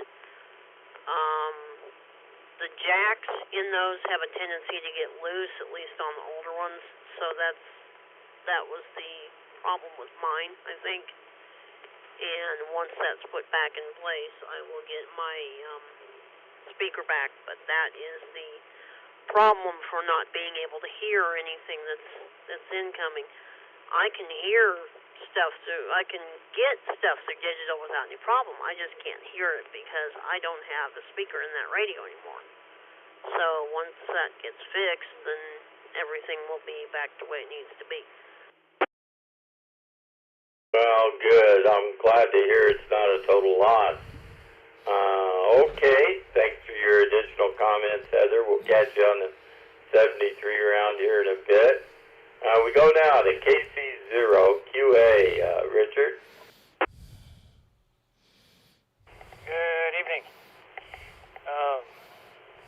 The jacks in those have a tendency to get loose, at least on the older ones, so that was the problem with mine, I think. And once that's put back in place, I will get my speaker back, but that is the problem for not being able to hear anything that's incoming. I can hear stuff I can get stuff through digital without any problem. I just can't hear it because I don't have a speaker in that radio anymore. So once that gets fixed, then everything will be back the way it needs to be. Well, good. I'm glad to hear it's not a total loss. Okay, thanks for your additional comments, Heather. We'll catch you on the 73 round here in a bit. We go now to KC0QA. Richard? Good evening.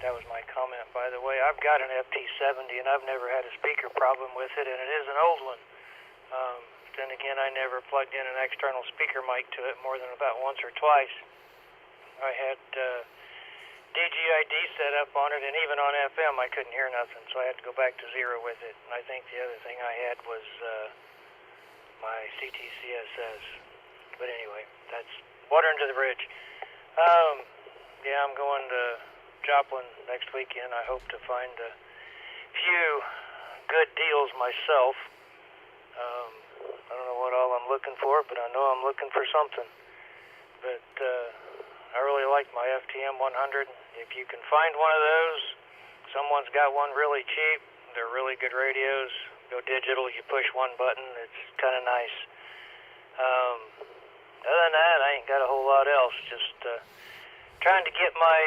That was my comment, by the way. I've got an FT70, and I've never had a speaker problem with it, and it is an old one. Then again, I never plugged in an external speaker mic to it more than about once or twice. I had DGID set up on it, and even on FM I couldn't hear nothing, so I had to go back to zero with it. And I think the other thing I had was my CTCSS. But anyway, that's water under the bridge. Yeah, I'm going to Joplin next weekend. I hope to find a few good deals myself. I don't know what all I'm looking for, but I know I'm looking for something. But I really like my FTM 100. If you can find one of those, someone's got one really cheap. They're really good radios. Go digital, you push one button. It's kind of nice. Other than that, I ain't got a whole lot else. Just trying to get my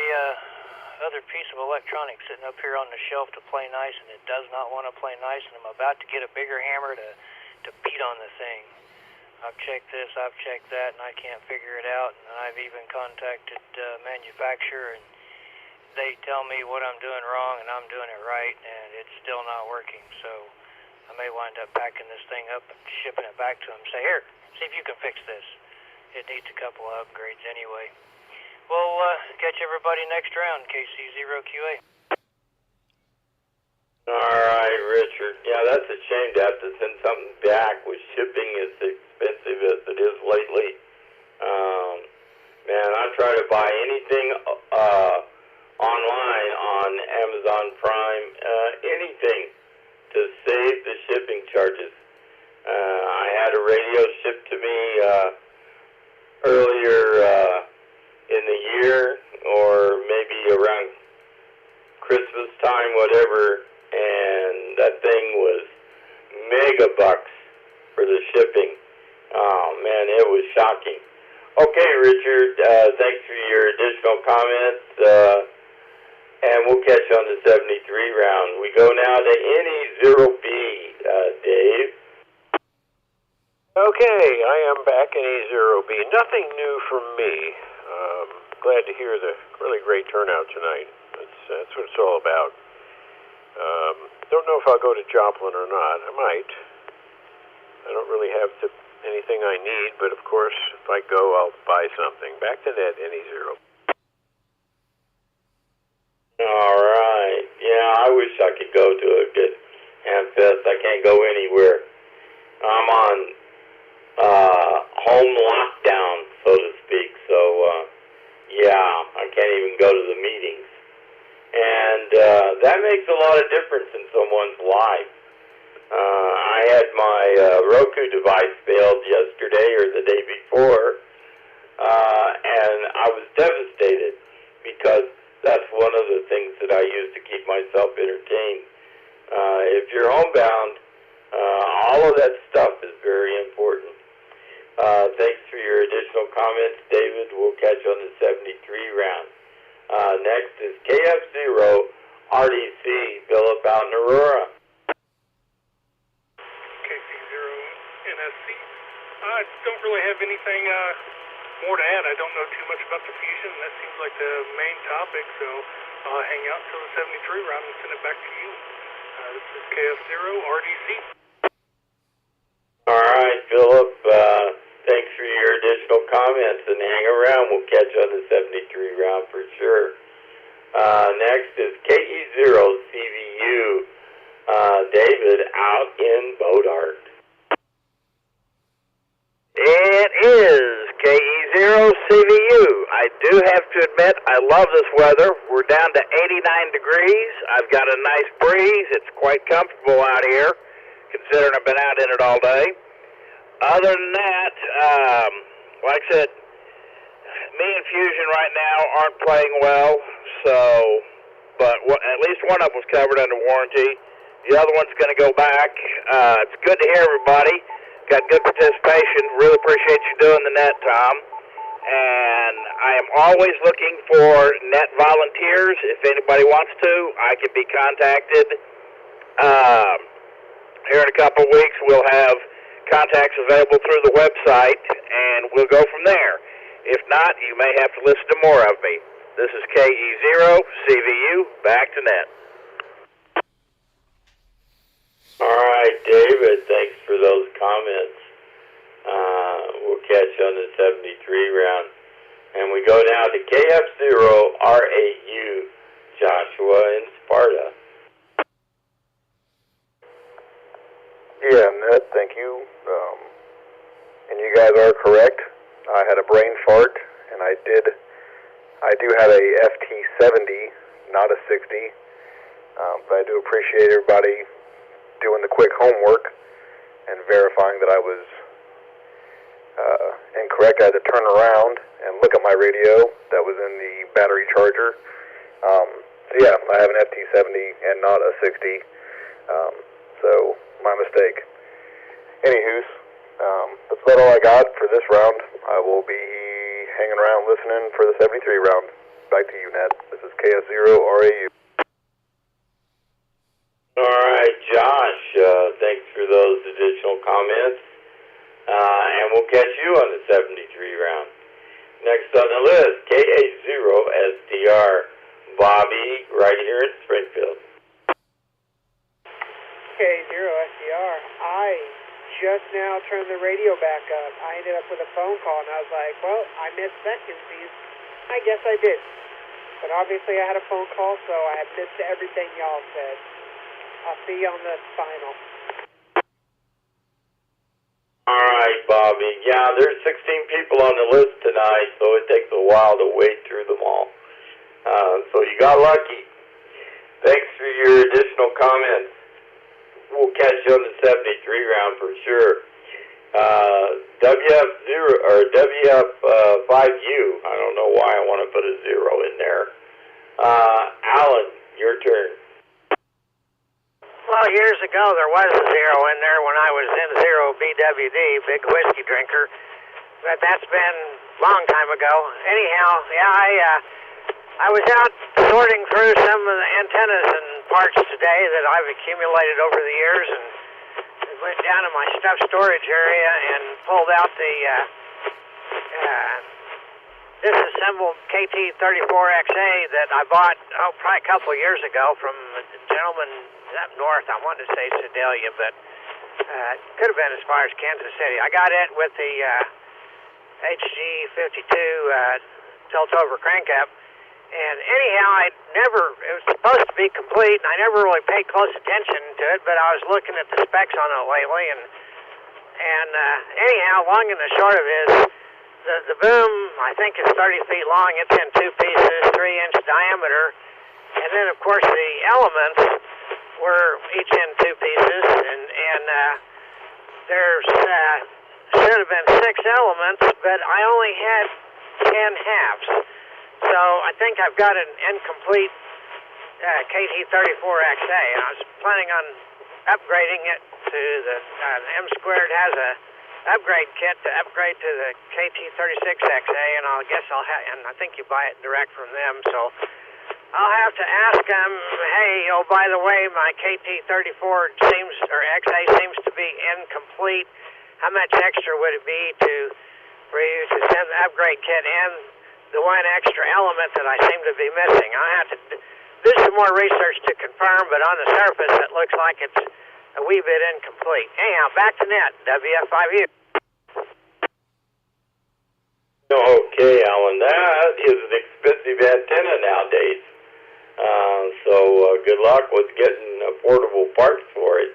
other piece of electronics sitting up here on the shelf to play nice, and it does not want to play nice, and I'm about to get a bigger hammer to beat on the thing. I've checked this, I've checked that, and I can't figure it out, and I've even contacted manufacturer, and they tell me what I'm doing wrong, and I'm doing it right, and it's still not working, so I may wind up packing this thing up and shipping it back to them. Say, here, see if you can fix this. It needs a couple of upgrades anyway. We'll catch everybody next round, KC0QA. All right, Richard. Yeah, that's a shame to have to send something back with shipping as expensive as it is lately. Man, I try to buy anything online on Amazon Prime, anything to save the shipping charges. I had a radio shipped to me earlier in the year, or maybe around Christmas time, whatever, and that thing was mega bucks for the shipping. Oh man, it was shocking. Okay, Richard, thanks for your additional comments, and we'll catch you on the 73 round. We go now to NE0B, Dave. Okay, I am back in E0B. Nothing new from me. Glad to hear the really great turnout tonight. That's what it's all about. Don't know if I'll go to Joplin or not. I might. I don't really have anything I need, but of course, if I go, I'll buy something. Back to that NE0. All right. Yeah, I wish I could go to a good Hamfest. I can't go anywhere. I'm on home lockdown, so to speak. So, yeah, I can't even go to the meetings. And that makes a lot of difference in someone's life. I had my Roku device failed yesterday or the day before, and I was devastated because That's one of the things that I use to keep myself entertained. If you're homebound, all of that stuff is very important. Thanks for your additional comments, David. We'll catch you on the 73 round. Next is KF0 RDC, Philip out in Aurora. KC0 NSC. I don't really have anything more to add. I don't know too much about the fusion. That seems like the main topic, so I'll hang out until the 73 round and send it back to you. This is KF0 RDC. All right, Philip. Thanks for your additional comments, and hang around. We'll catch you on the 73 round for sure. Next is KE0CVU, David out in Bodart. It is KE0CVU. I do have to admit, I love this weather. We're down to 89 degrees. I've got a nice breeze. It's quite comfortable out here, considering I've been out in it all day. Other than that, like I said, me and Fusion right now aren't playing well, but at least one of them was covered under warranty. The other one's going to go back. It's good to hear everybody. Got good participation. Really appreciate you doing the net, Tom. And I am always looking for net volunteers. If anybody wants to, I can be contacted. Here in a couple of weeks, we'll have contacts available through the website, and we'll go from there. If not, you may have to listen to more of me. This is KE0CVU, back to net. All right, David, thanks for those comments. We'll catch you on the 73 round. And we go now to KF0RAU, Joshua in Sparta. Yeah, Ned, thank you. And you guys are correct. I had a brain fart, and I do have a FT70, not a 60. But I do appreciate everybody doing the quick homework and verifying that I was incorrect. I had to turn around and look at my radio that was in the battery charger. So yeah, I have an FT70 and not a 60. So my mistake. Anywho's, that's about all I got for this round. I will be hanging around listening for the 73 round. Back to you, Ned. This is KF0RAU. All right, Josh, thanks for those additional comments. And we'll catch you on the 73 round. Next on the list, KA0SDR, Bobby, right here in Springfield. K0SDR. I just now turned the radio back up. I ended up with a phone call, and I was like, well, I missed vacancies. I guess I did. But obviously I had a phone call, so I had missed everything y'all said. I'll see you on the final. All right, Bobby. Yeah, there's 16 people on the list tonight, so it takes a while to wade through them all. So you got lucky. Thanks for your additional comments. We'll catch you on the 73 round for sure. WF0 or WF5U. I don't know why I want to put a 0 in there. Alan, your turn. Well, years ago there was a 0 in there when I was in 0 BWD, big whiskey drinker. But that's been a long time ago. Anyhow, yeah, I was out sorting through some of the antennas and parts today that I've accumulated over the years, and went down to my stuff storage area and pulled out the disassembled KT34XA that I bought probably a couple of years ago from a gentleman up north. I wanted to say Sedalia, but it could have been as far as Kansas City. I got it with the HG52 tilt-over crank-up. And anyhow, it was supposed to be complete, and I never really paid close attention to it, but I was looking at the specs on it lately, and anyhow, long and the short of it is, the boom, I think is 30 feet long. It's in 2 pieces, 3-inch diameter, and then, of course, the elements were each in 2 pieces, and there's should have been 6 elements, but I only had 10 halves. So I think I've got an incomplete KT34XA, and I was planning on upgrading it to the M Squared has a upgrade kit to upgrade to the KT36XA, and I guess and I think you buy it direct from them, so I'll have to ask them, hey, oh, by the way, my KT34 XA seems to be incomplete. How much extra would it be for you to send the upgrade kit and the one extra element that I seem to be missing? I have to do some more research to confirm, but on the surface it looks like it's a wee bit incomplete. Anyhow, back to net, WF5U. Okay, Alan, that is an expensive antenna nowadays. So good luck with getting affordable parts for it.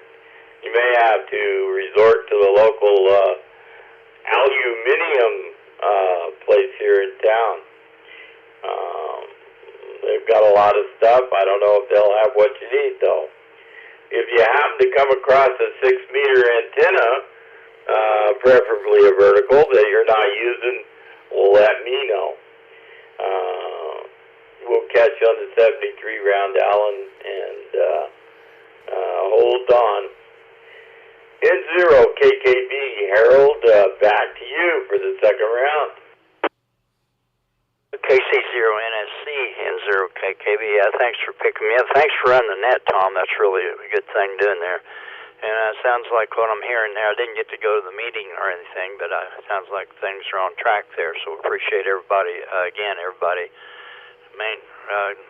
You may have to resort to the local aluminium place here in town. They've got a lot of stuff. I don't know if they'll have what you need, though. If you happen to come across a 6-meter antenna, preferably a vertical, that you're not using, let me know. We'll catch you on the 73 round, Alan, and hold on. N0 KKB, Harold, back to you for the second round. KC0NSC, N0KKB, thanks for picking me up. Thanks for running the net, Tom. That's really a good thing doing there. And it sounds like what I'm hearing there, I didn't get to go to the meeting or anything, but it sounds like things are on track there. So appreciate everybody, everybody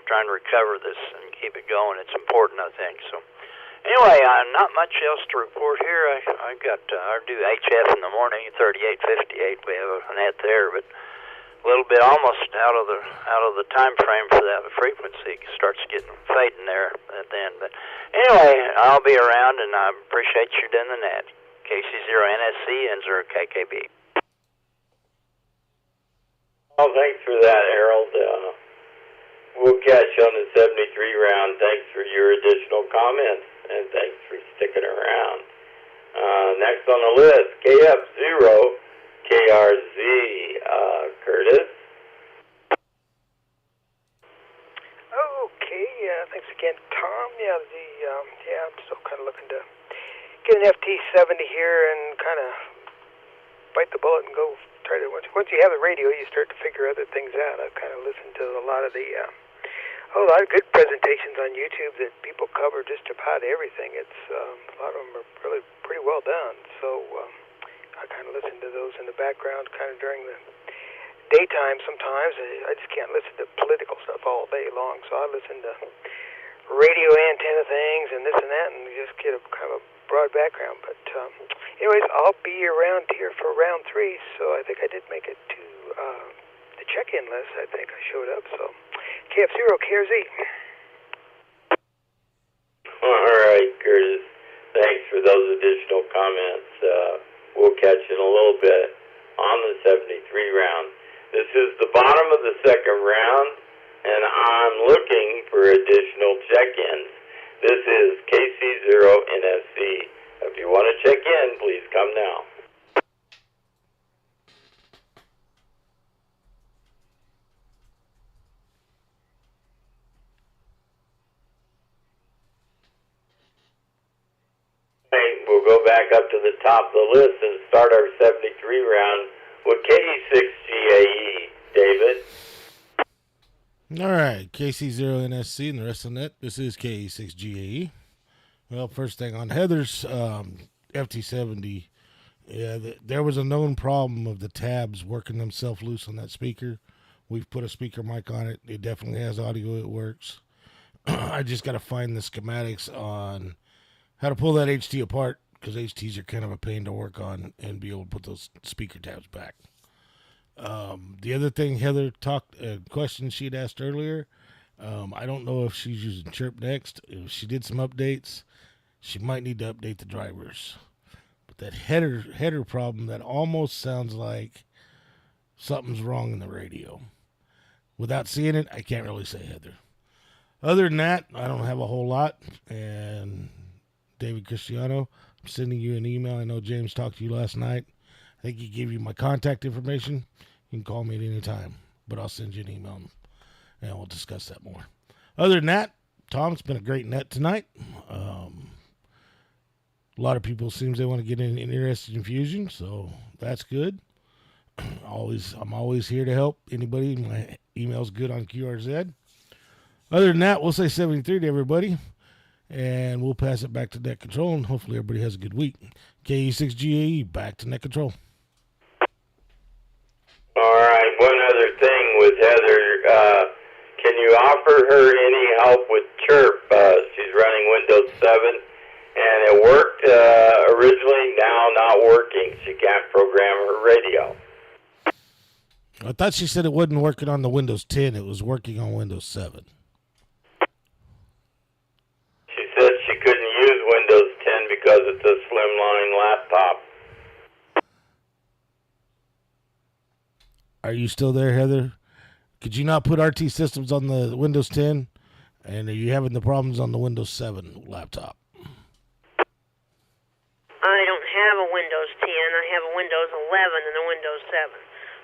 trying to recover this and keep it going. It's important, I think. So anyway, not much else to report here. I do HF in the morning, 3858. We have a net there, but a little bit almost out of the time frame for that frequency. It starts getting fading there at the end. But anyway, I'll be around, and I appreciate you doing the net. KC0NSC and 0KKB. Well, thanks for that, Harold. We'll catch you on the 73 round. Thanks for your additional comments, and thanks for sticking around. Next on the list, KF0 KRZ, Curtis. Okay, thanks again, Tom. I'm still kind of looking to get an FT70 here and kind of bite the bullet and go try to. Once you have the radio, you start to figure other things out. I've kind of listened to a lot of good presentations on YouTube that people cover just about everything. It's a lot of them are really pretty well done. So I kind of listen to those in the background, kind of during the daytime. Sometimes I just can't listen to political stuff all day long, so I listen to radio antenna things and this and that, and just get a kind of a broad background. But anyways, I'll be around here for round 3, so I think I did make it to the check-in list. I think I showed up. So KF0 KRZ. All right, Curtis. Thanks for those additional comments. We'll catch you in a little bit on the 73 round. This is the bottom of the second round, and I'm looking for additional check-ins. This is KC0NSC. If you want to check in, please come now. We'll go back up to the top of the list and start our 73 round with KE6GAE. David? All right, KC0NSC and the rest of the net. This is KE6GAE. Well, first thing on Heather's FT70, there was a known problem of the tabs working themselves loose on that speaker. We've put a speaker mic on it. It definitely has audio. It works. I just got to find the schematics on how to pull that HT apart, because HTs are kind of a pain to work on and be able to put those speaker tabs back. The other thing Heather question she'd asked earlier, I don't know if she's using Chirp Next. If she did some updates, she might need to update the drivers. But that header problem, that almost sounds like something's wrong in the radio. Without seeing it, I can't really say, Heather. Other than that, I don't have a whole lot. And David Cristiano, I'm sending you an email. I know James talked to you last night. I think he gave you my contact information. You can call me at any time, but I'll send you an email and we'll discuss that more. Other than that, Tom, it's been a great net tonight. A lot of people seems they want to get interested in Fusion, so that's good. I'm always here to help anybody. My email's good on QRZ. Other than that, we'll say 73 to everybody, and we'll pass it back to Net Control, and hopefully everybody has a good week. KE6GAE, back to Net Control. All right, one other thing with Heather. Can you offer her any help with Chirp? She's running Windows 7, and it worked originally, now not working. She can't program her radio. I thought she said it wasn't working on the Windows 10. It was working on Windows 7. She said she couldn't use Windows 10 because it's a slimline laptop. Are you still there, Heather? Could you not put RT Systems on the Windows 10? And are you having the problems on the Windows 7 laptop? I don't have a Windows 10. I have a Windows 11 and a Windows 7.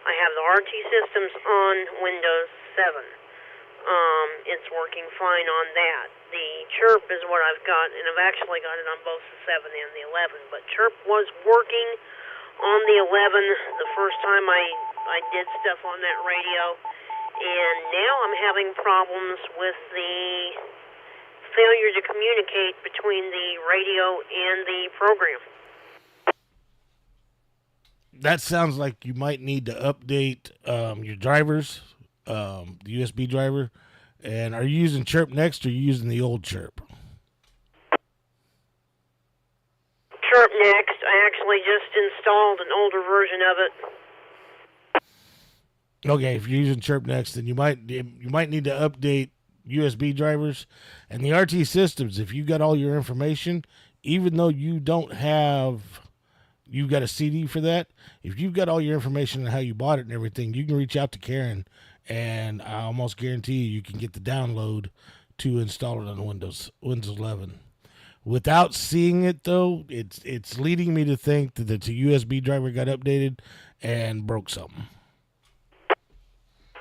I have the RT Systems on Windows 7. It's working fine on that. The Chirp is what I've got, and I've actually got it on both the 7 and the 11. But Chirp was working on the 11 the first time I did stuff on that radio, and now I'm having problems with the failure to communicate between the radio and the program. That sounds like you might need to update your drivers, the USB driver. And are you using Chirp Next or are you using the old Chirp? Chirp Next. I actually just installed an older version of it. Okay, if you're using Chirp Next, then you might need to update USB drivers and the RT Systems. If you got all your information, even though you don't have, you got a CD for that. If you've got all your information on how you bought it and everything, you can reach out to Karen, and I almost guarantee you can get the download to install it on Windows 11. Without seeing it though, it's leading me to think that the USB driver got updated and broke something.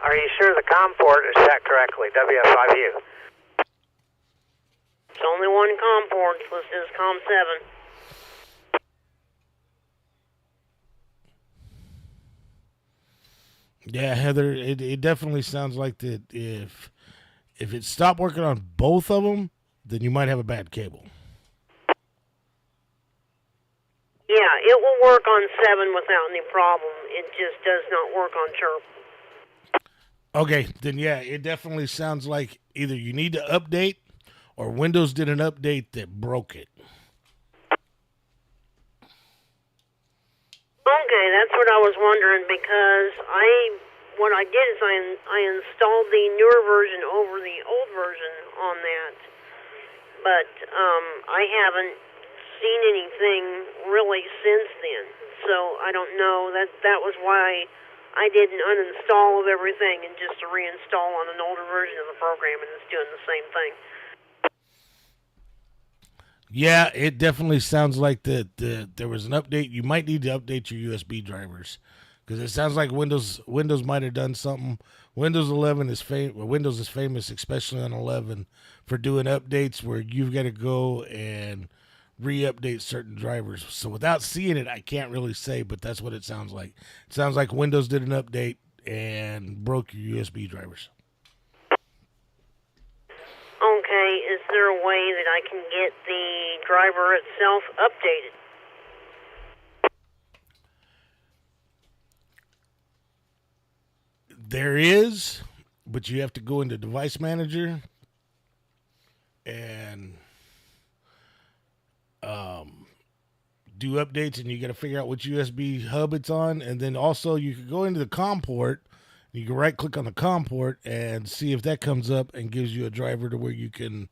Are you sure the COM port is set correctly, WF5U? It's only one COM port. It's listed as COM 7. Yeah, Heather, it definitely sounds like that if it stopped working on both of them, then you might have a bad cable. Yeah, it will work on 7 without any problem. It just does not work on Chirp. Okay, then yeah, it definitely sounds like either you need to update or Windows did an update that broke it. Okay, that's what I was wondering, because what I did is I installed the newer version over the old version on that, but I haven't seen anything really since then, so I don't know. That was why I did an uninstall of everything and just a reinstall on an older version of the program, and it's doing the same thing. Yeah, it definitely sounds like that there was an update. You might need to update your USB drivers because it sounds like Windows might have done something. Windows 11 is Windows is famous, especially on 11, for doing updates where you've got to go and re-update certain drivers. So without seeing it, I can't really say, but that's what it sounds like. It sounds like Windows did an update and broke your USB drivers. Okay, is there a way that I can get the driver itself updated? There is, but you have to go into Device Manager and do updates, and you got to figure out which USB hub it's on, and then also you can go into the COM port. You can right-click on the COM port and see if that comes up and gives you a driver to where you can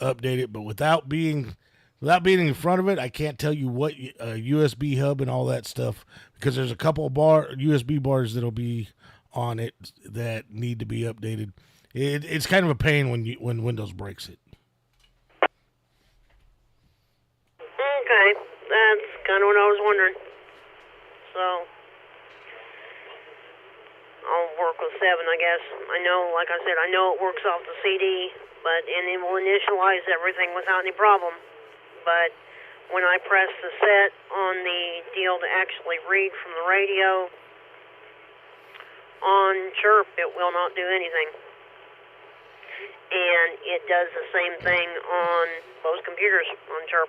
update it. But without being in front of it, I can't tell you what USB hub and all that stuff because there's a couple of USB bars that'll be on it that need to be updated. It's kind of a pain when Windows breaks it. Okay, that's kind of what I was wondering. So, I'll work with 7, I guess. I know, like I said, I know it works off the CD, and it will initialize everything without any problem. But when I press the set on the deal to actually read from the radio on Chirp, it will not do anything. And it does the same thing on most computers on Chirp.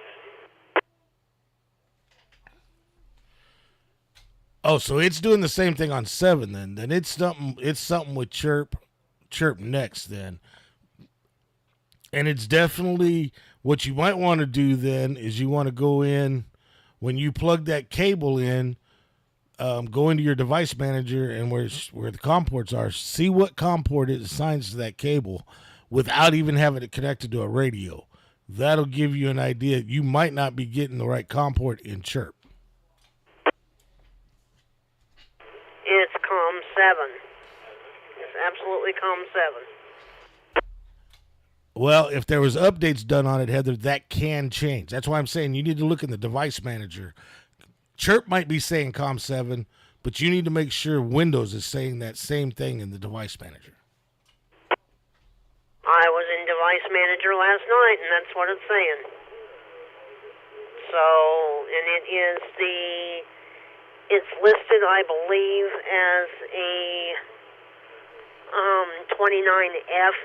Oh, so it's doing the same thing on 7 then. Then it's something with Chirp next then. And it's definitely what you might want to do then is you want to go in when you plug that cable in, go into your device manager and where the COM ports are, see what COM port it assigns to that cable without even having it connected to a radio. That'll give you an idea. You might not be getting the right COM port in Chirp. It's COM7. It's absolutely COM7. Well, if there was updates done on it, Heather, that can change. That's why I'm saying you need to look in the device manager. Chirp might be saying COM7, but you need to make sure Windows is saying that same thing in the device manager. I was in device manager last night, and that's what it's saying. So, and it's listed, I believe, as a 29F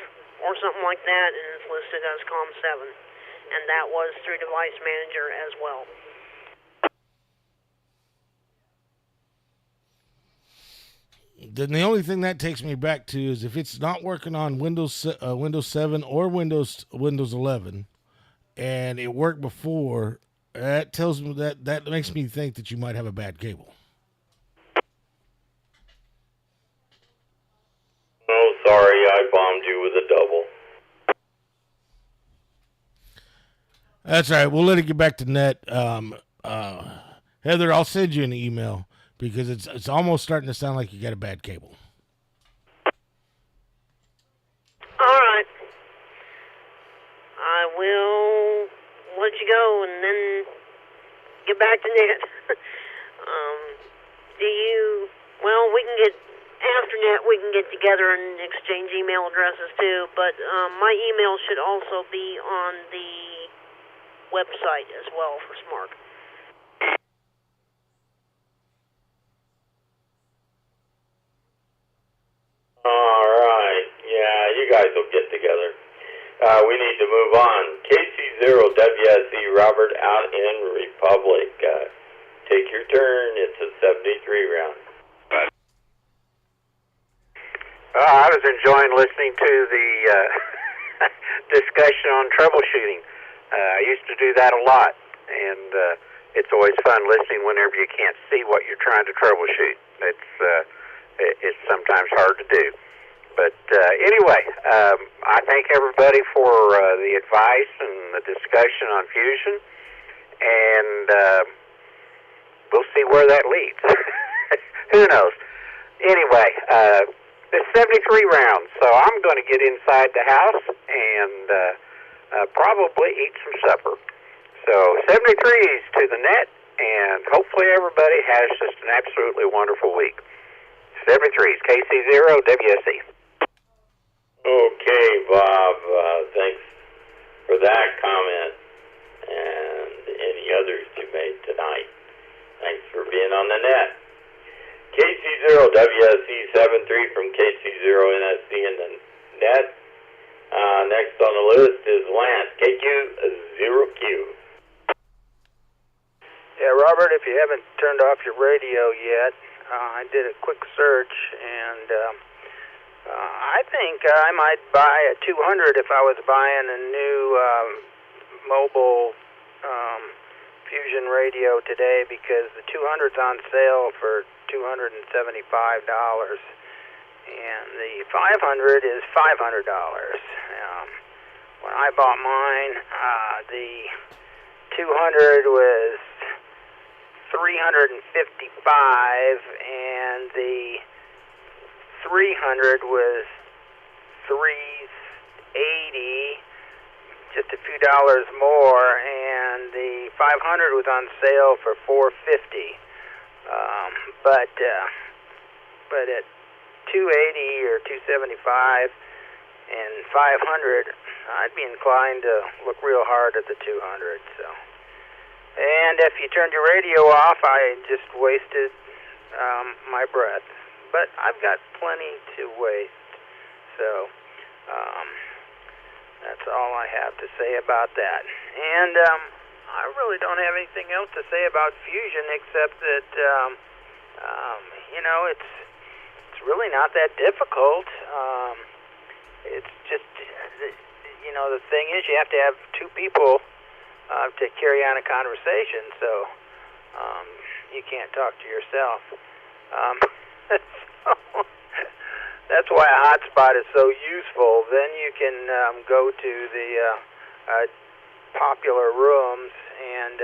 or something like that, and it's listed as COM7. And that was through device manager as well. Then the only thing that takes me back to is if it's not working on Windows 7 or Windows 11, and it worked before, that tells me that makes me think that you might have a bad cable. Oh, sorry, I bombed you with a double. That's all right. We'll let it get back to net. Heather, I'll send you an email because it's almost starting to sound like you got a bad cable. All right. I will let you go and then get back to net. We can get, after net, we can get together and exchange email addresses too, but my email should also be on the website as well for SMARC. All right. Yeah, you guys will get together. We need to move on. KC0WSE Robert out in Republic. Take your turn. It's a 73 round. I was enjoying listening to the discussion on troubleshooting. I used to do that a lot, and it's always fun listening whenever you can't see what you're trying to troubleshoot. It's sometimes hard to do. But anyway, I thank everybody for the advice and the discussion on Fusion, and we'll see where that leads. Who knows? Anyway, it's 73 rounds, so I'm going to get inside the house and probably eat some supper. So 73s to the net, and hopefully everybody has just an absolutely wonderful week. 73s, KC0, WSE. Okay, Bob, thanks for that comment and any others you made tonight. Thanks for being on the net. KC0WSE73 from KC0NSC in the net. Next on the list is Lance, KQ0Q. Yeah, Robert, if you haven't turned off your radio yet, I did a quick search, and I think I might buy a 200 if I was buying a new mobile Fusion radio today, because the 200's on sale for $275, and the 500 is $500. When I bought mine, the 200 was $355, and the 300 was $380, just a few dollars more, and the 500 was on sale for $450. But at 280 or 275 and 500, I'd be inclined to look real hard at the 200. So, and if you turned your radio off, I just wasted my breath. But I've got plenty to waste. So, that's all I have to say about that. And I really don't have anything else to say about fusion except that it's really not that difficult. It's just the thing is you have to have two people to carry on a conversation, so you can't talk to yourself. So that's why a hotspot is so useful. Then you can go to the popular rooms and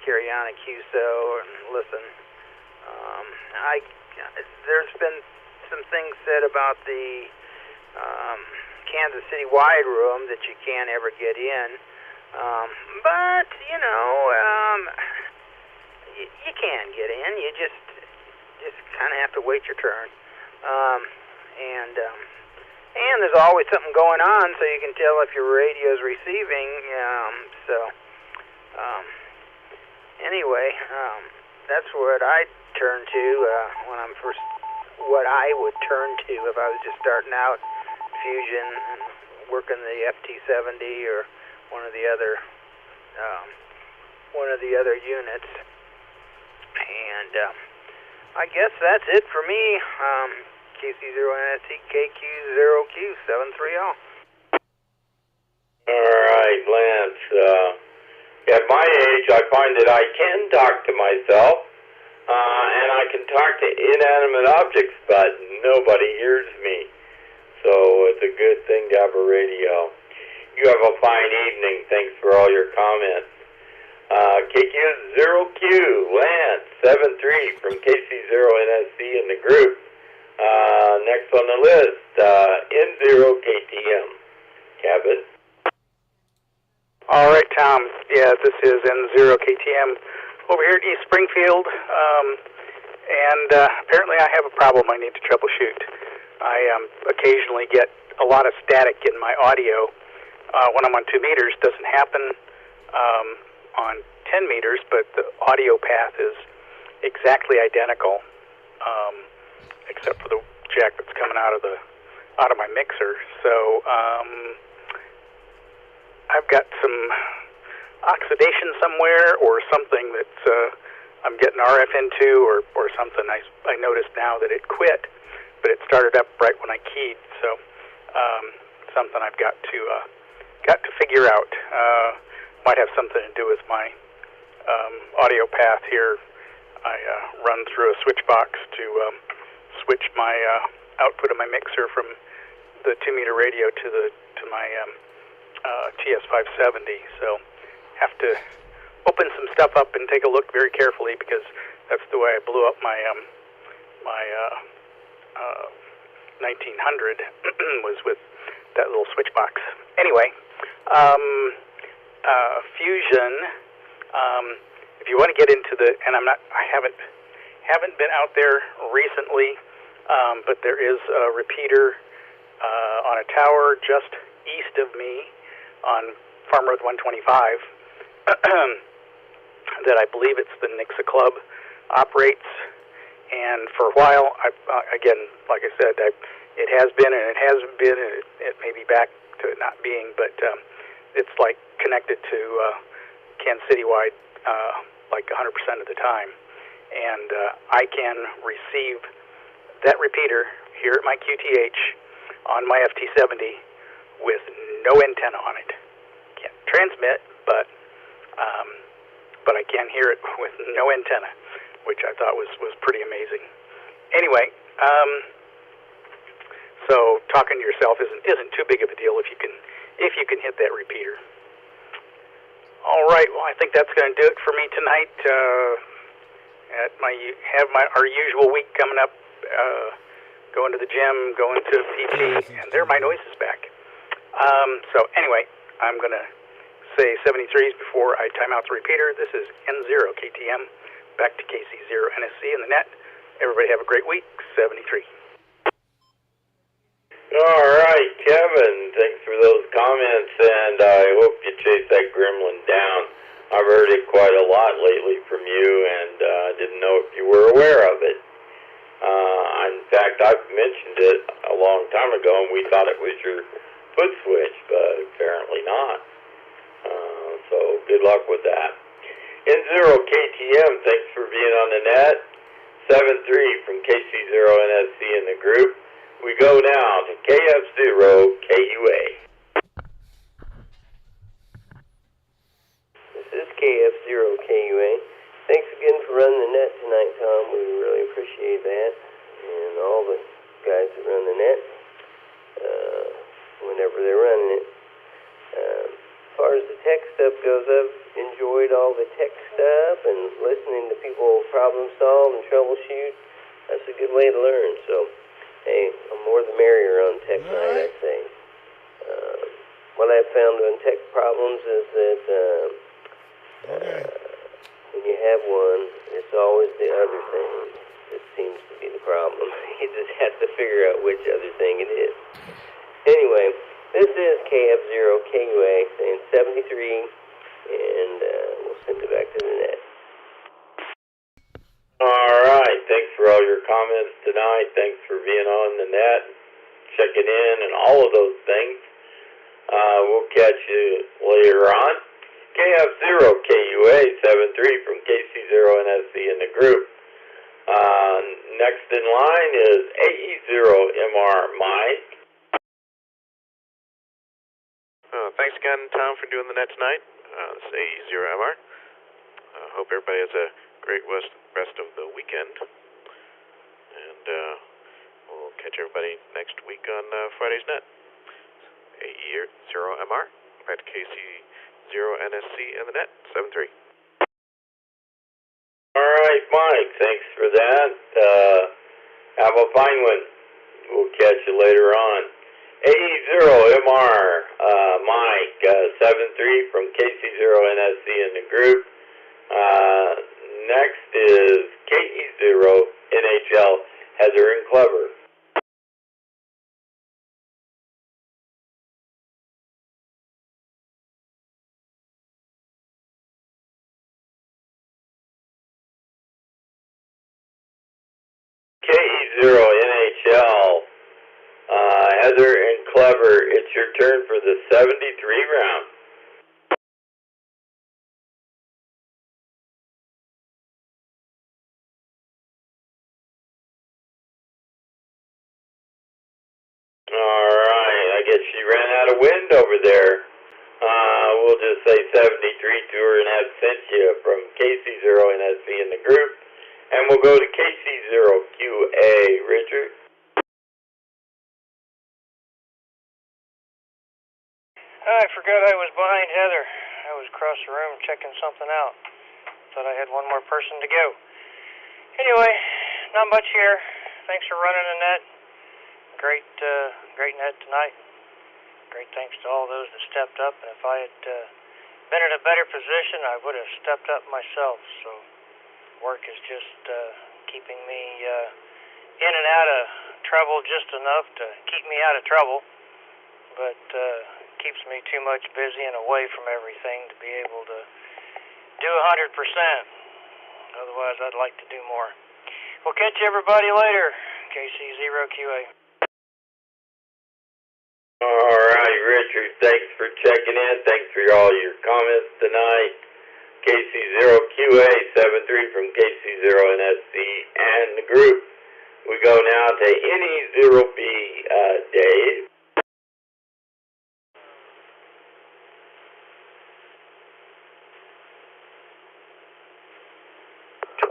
carry on a QSO and listen. There's been some things said about the Kansas City wide room that you can't ever get in, but you can get in. You just kind of have to wait your turn. And there's always something going on, so you can tell if your radio's receiving. Anyway, that's what I turn to when I'm first. What I would turn to if I was just starting out fusion and working the FT70 or one of the other units. And I guess that's it for me. KC0NSC KQ0Q730. All right, Lance. At my age, I find that I can talk to myself, and I can talk to inanimate objects, but nobody hears me. So it's a good thing to have a radio. You have a fine evening. Thanks for all your comments. KQ0Q, Lance, 73 from KC0NSC in the group. Next on the list, N0KTM. Kevin. All right, Tom. Yeah, this is N0KTM over here at East Springfield. And apparently I have a problem I need to troubleshoot. I occasionally get a lot of static in my audio when I'm on 2 meters. Doesn't happen on 10 meters, but the audio path is exactly identical, except for the jack that's coming out of my mixer. So I've got some oxidation somewhere or something that's I'm getting RF into or something. I noticed now that it quit, but it started up right when I keyed. So something I've got to figure out. Might have something to do with my audio path here. I run through a switch box to switch my output of my mixer from the 2 meter radio to my TS570. So have to open some stuff up and take a look very carefully, because that's the way I blew up my 1900 was with that little switch box. Anyway, fusion. If you want to get into and I haven't been out there recently, but there is a repeater on a tower just east of me on Farm Road 125 that I believe it's the Nixa Club operates. And for a while, again, like I said, it has been and it hasn't been, and it may be back to it not being, but it's like connected to Kansas City-wide like 100% of the time. And I can receive that repeater here at my QTH on my FT70 with no antenna on it. Can't transmit, but I can hear it with no antenna, which I thought was pretty amazing. Anyway, so talking to yourself isn't too big of a deal if you can hit that repeater. All right, well, I think that's going to do it for me tonight. Our usual week coming up, going to the gym, going to PT, and there my noise is back. So anyway, I'm going to say 73s before I time out the repeater. This is N0KTM, back to KC0NSC in the net. Everybody have a great week. 73. All right, Kevin, thanks for those comments, and I hope you chase that gremlin down. I've heard it quite a lot lately from you, and didn't know if you were aware of it. In fact, I've mentioned it a long time ago, and we thought it was your foot switch, but apparently not. So good luck with that. N0KTM, thanks for being on the net. 7-3 from KC0NSC in the group. We go now to KF0KUA. This is KF0KUA. Thanks again for running the net tonight, Tom. We really appreciate that. And all the guys that run the net, whenever they're running it. As far as the tech stuff goes, I've enjoyed all the tech stuff and listening to people problem solve and troubleshoot. That's a good way to learn. So, hey, I'm more the merrier on tech night, I'd say. What I've found on tech problems is that when you have one, it's always the other thing that seems to be the problem. You just have to figure out which other thing it is. Anyway, this is KF0KUA saying 73, and we'll send it back to the net. All right, thanks for all your comments tonight. Thanks for being on the net, checking in, and all of those things. We'll catch you later on. KF0KUA 73 from KC0NSC in the group. Next in line is AE0MR Mike. Thanks again, Tom, for doing the net tonight. This is AE0MR. Hope everybody has a great rest of the weekend. And we'll catch everybody next week on Friday's net. AE0MR. Back to KC0NSC in the net. 7-3. All right, Mike, thanks for that. Have a fine one. We'll catch you later on. AE0MR Mike, 7-3 from KC0NSC in the group. Next is KE0NHL Heather and Clever. KE0NHL Heather and Clever, it's your turn for the 73 round. All right, I guess she ran out of wind over there. We'll just say 73 to her in absentia from KC0NSC in the group. And we'll go to KC0QA, Richard. I forgot I was behind Heather. I was across the room checking something out. Thought I had one more person to go. Anyway, not much here. Thanks for running the net. Great net tonight. Great thanks to all those that stepped up. And if I had been in a better position, I would have stepped up myself. So work is just keeping me in and out of trouble just enough to keep me out of trouble. But keeps me too much busy and away from everything to be able to do 100%. Otherwise, I'd like to do more. We'll catch everybody later. KC0QA. All right, Richard, thanks for checking in. Thanks for all your comments tonight. KC0QA 73 from KC0NSC and the group. We go now to NE0B, Dave.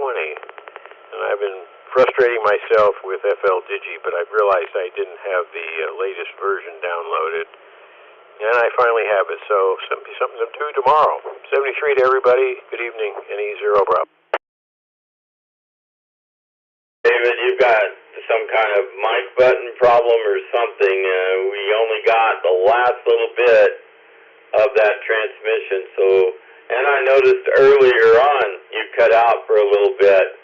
And I've been frustrating myself with FL Digi, but I've realized I didn't have the latest version downloaded, and I finally have it, so something to do tomorrow. 73 to everybody. Good evening. NE0 Bravo. David, you've got some kind of mic button problem or something. We only got the last little bit of that transmission, and I noticed earlier on you cut out for a little bit.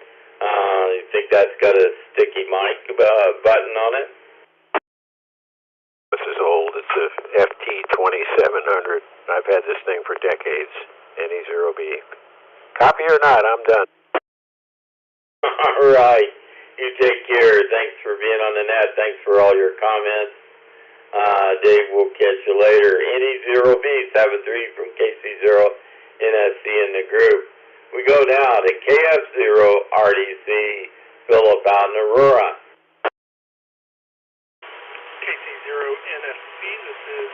You think that's got a sticky mic button on it? ST2700. I've had this thing for decades. NE0B. Copy or not, I'm done. All right. You take care. Thanks for being on the net. Thanks for all your comments. Dave, we'll catch you later. NE0B73 from KC0NSC in the group. We go now to KF0RDC, Philip out in Aurora. KC0NSC, this is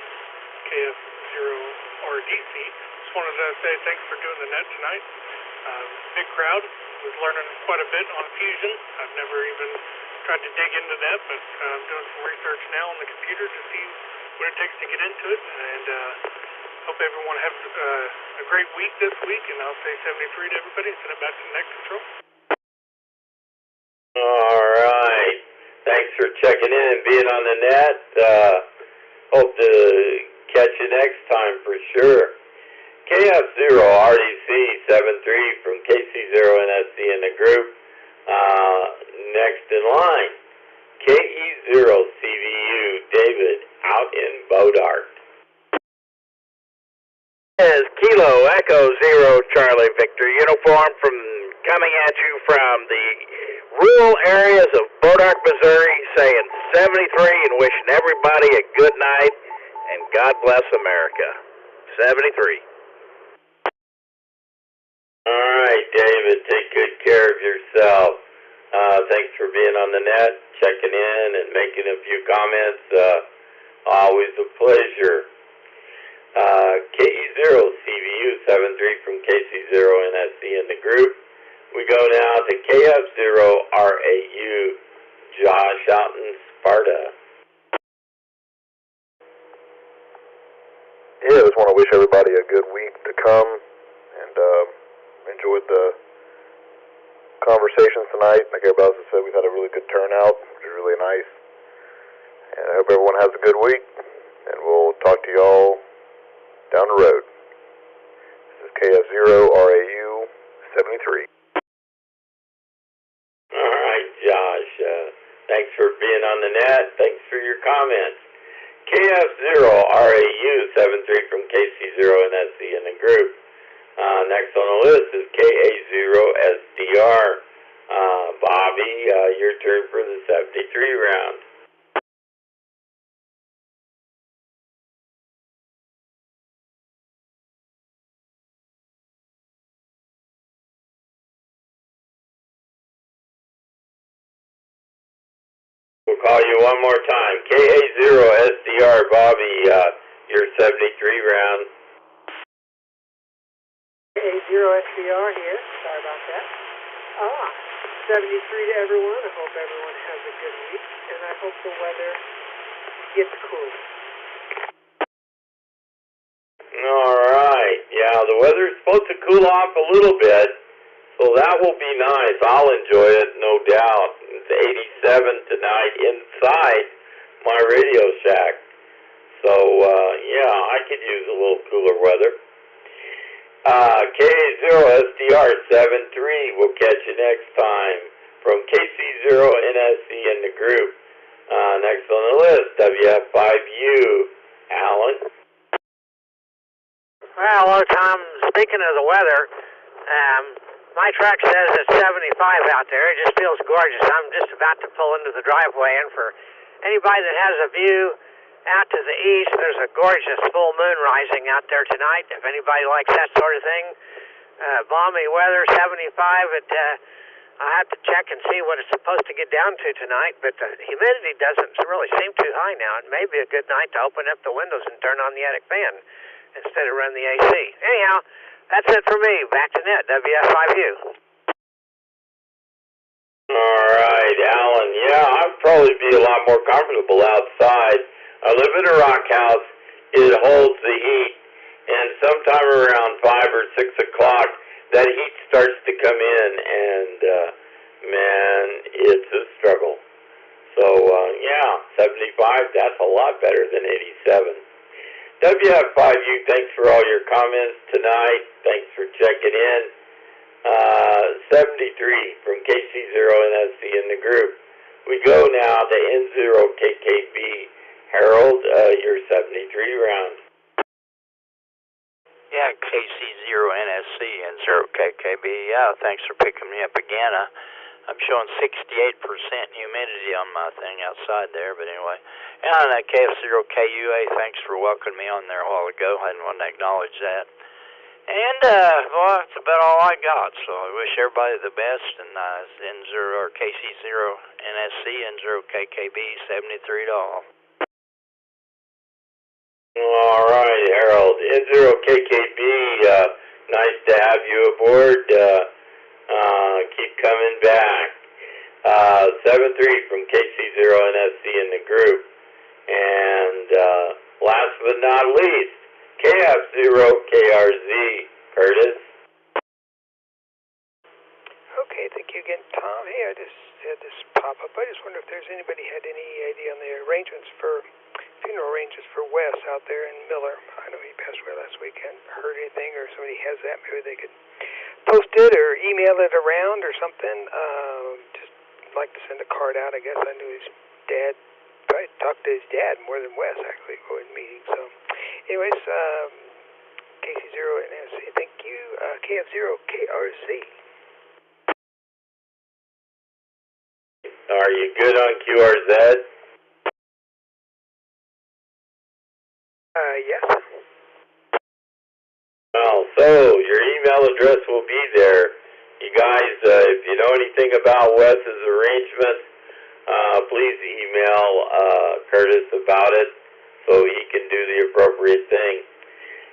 KF0RDC. Just wanted to say thanks for doing the net tonight. Big crowd. Was learning quite a bit on fusion. I've never even tried to dig into that, but I'm doing some research now on the computer to see what it takes to get into it, and hope everyone has a great week this week, and I'll say 73 to everybody and send it back to Net Control. All right. Thanks for checking in and being on the net. Hope to catch you next time for sure. KF0RDC 73 from KC0NSC in the group. Next in line, KE0CVU, David, out in Bodart. Is Kilo Echo Zero Charlie Victor uniform from coming at you from the rural areas of Bodart, Missouri, saying 73 and wishing everybody a good night and God bless America. 73. All right, David, take good care of yourself. Thanks for being on the net, checking in, and making a few comments. Always a pleasure. KE0CVU 73 from KC0NSC in the group. We go now to KF0RAU, Josh out in Sparta. Yeah, I just want to wish everybody a good week to come, and enjoyed the conversations tonight. Like everybody else said, we've had a really good turnout, which is really nice. And I hope everyone has a good week, and we'll talk to y'all down the road. This is KF0RAU 73. All right, Josh. Thanks for being on the net. Thanks for your comments. KF0RAU 73 from KC0NSC in the group. Next on the list is KA0SDR. Bobby, your turn for the 73 round. We'll call you one more time. KA0SDR, Bobby, your 73 round. KA0SDR here. Sorry about that. 73 to everyone. I hope everyone has a good week, and I hope the weather gets cool. All right. Yeah, the weather's supposed to cool off a little bit, so that will be nice. I'll enjoy it, no doubt. It's 87 tonight inside my Radio Shack. So, yeah, I could use a little cooler weather. KA0SDR73, we'll catch you next time from KC0NSC in the group. Next on the list, WF5U, Alan. Well, hello, Tom. Speaking of the weather, my truck says it's 75 out there. It just feels gorgeous. I'm just about to pull into the driveway, and for anybody that has a view out to the east, there's a gorgeous full moon rising out there tonight. If anybody likes that sort of thing, balmy weather, 75. I'll have to check and see what it's supposed to get down to tonight, but the humidity doesn't really seem too high now. It may be a good night to open up the windows and turn on the attic fan instead of run the AC. Anyhow, that's it for me. Back to net, WF5U. All right, Alan. Yeah, I'd probably be a lot more comfortable outside. I live in a rock house. It holds the heat, and sometime around 5 or 6 o'clock, that heat starts to come in, and, man, it's a struggle. So, yeah, 75, that's a lot better than 87. WF5U, thanks for all your comments tonight. Thanks for checking in. 73 from KC0NSC in the group. We go now to N0KKB, Harold, your 73 round. Yeah, KC0NSC and 0KKB. Yeah, thanks for picking me up again. I'm showing 68% humidity on my thing outside there, but anyway. Yeah, and that KF0KUA, thanks for welcoming me on there a while ago. I didn't want to acknowledge that. And, well, that's about all I got, so I wish everybody the best, and N0 or KC0NSC and 0KKB, $73. All right, Harold. N0KKB, nice to have you aboard. Keep coming back. 7-3 from KC0NSC in the group. And last but not least, KF0KRZ, Curtis. Okay, thank you again, Tom. Hey, I just had this pop up. I just wonder if there's anybody had any idea on the arrangements for funeral arrangements for Wes out there in Miller. I know he passed away last week. Hadn't heard anything, or somebody has that. Maybe they could post it or email it around or something. Just like to send a card out. I guess I knew his dad. Probably talked to his dad more than Wes actually going to meetings. So, anyways, KC0NSC. Thank you. KF0KRZ. Are you good on QRZ? Yes. Well, so your email address will be there. You guys, if you know anything about Wes's arrangements, please email Curtis about it so he can do the appropriate thing.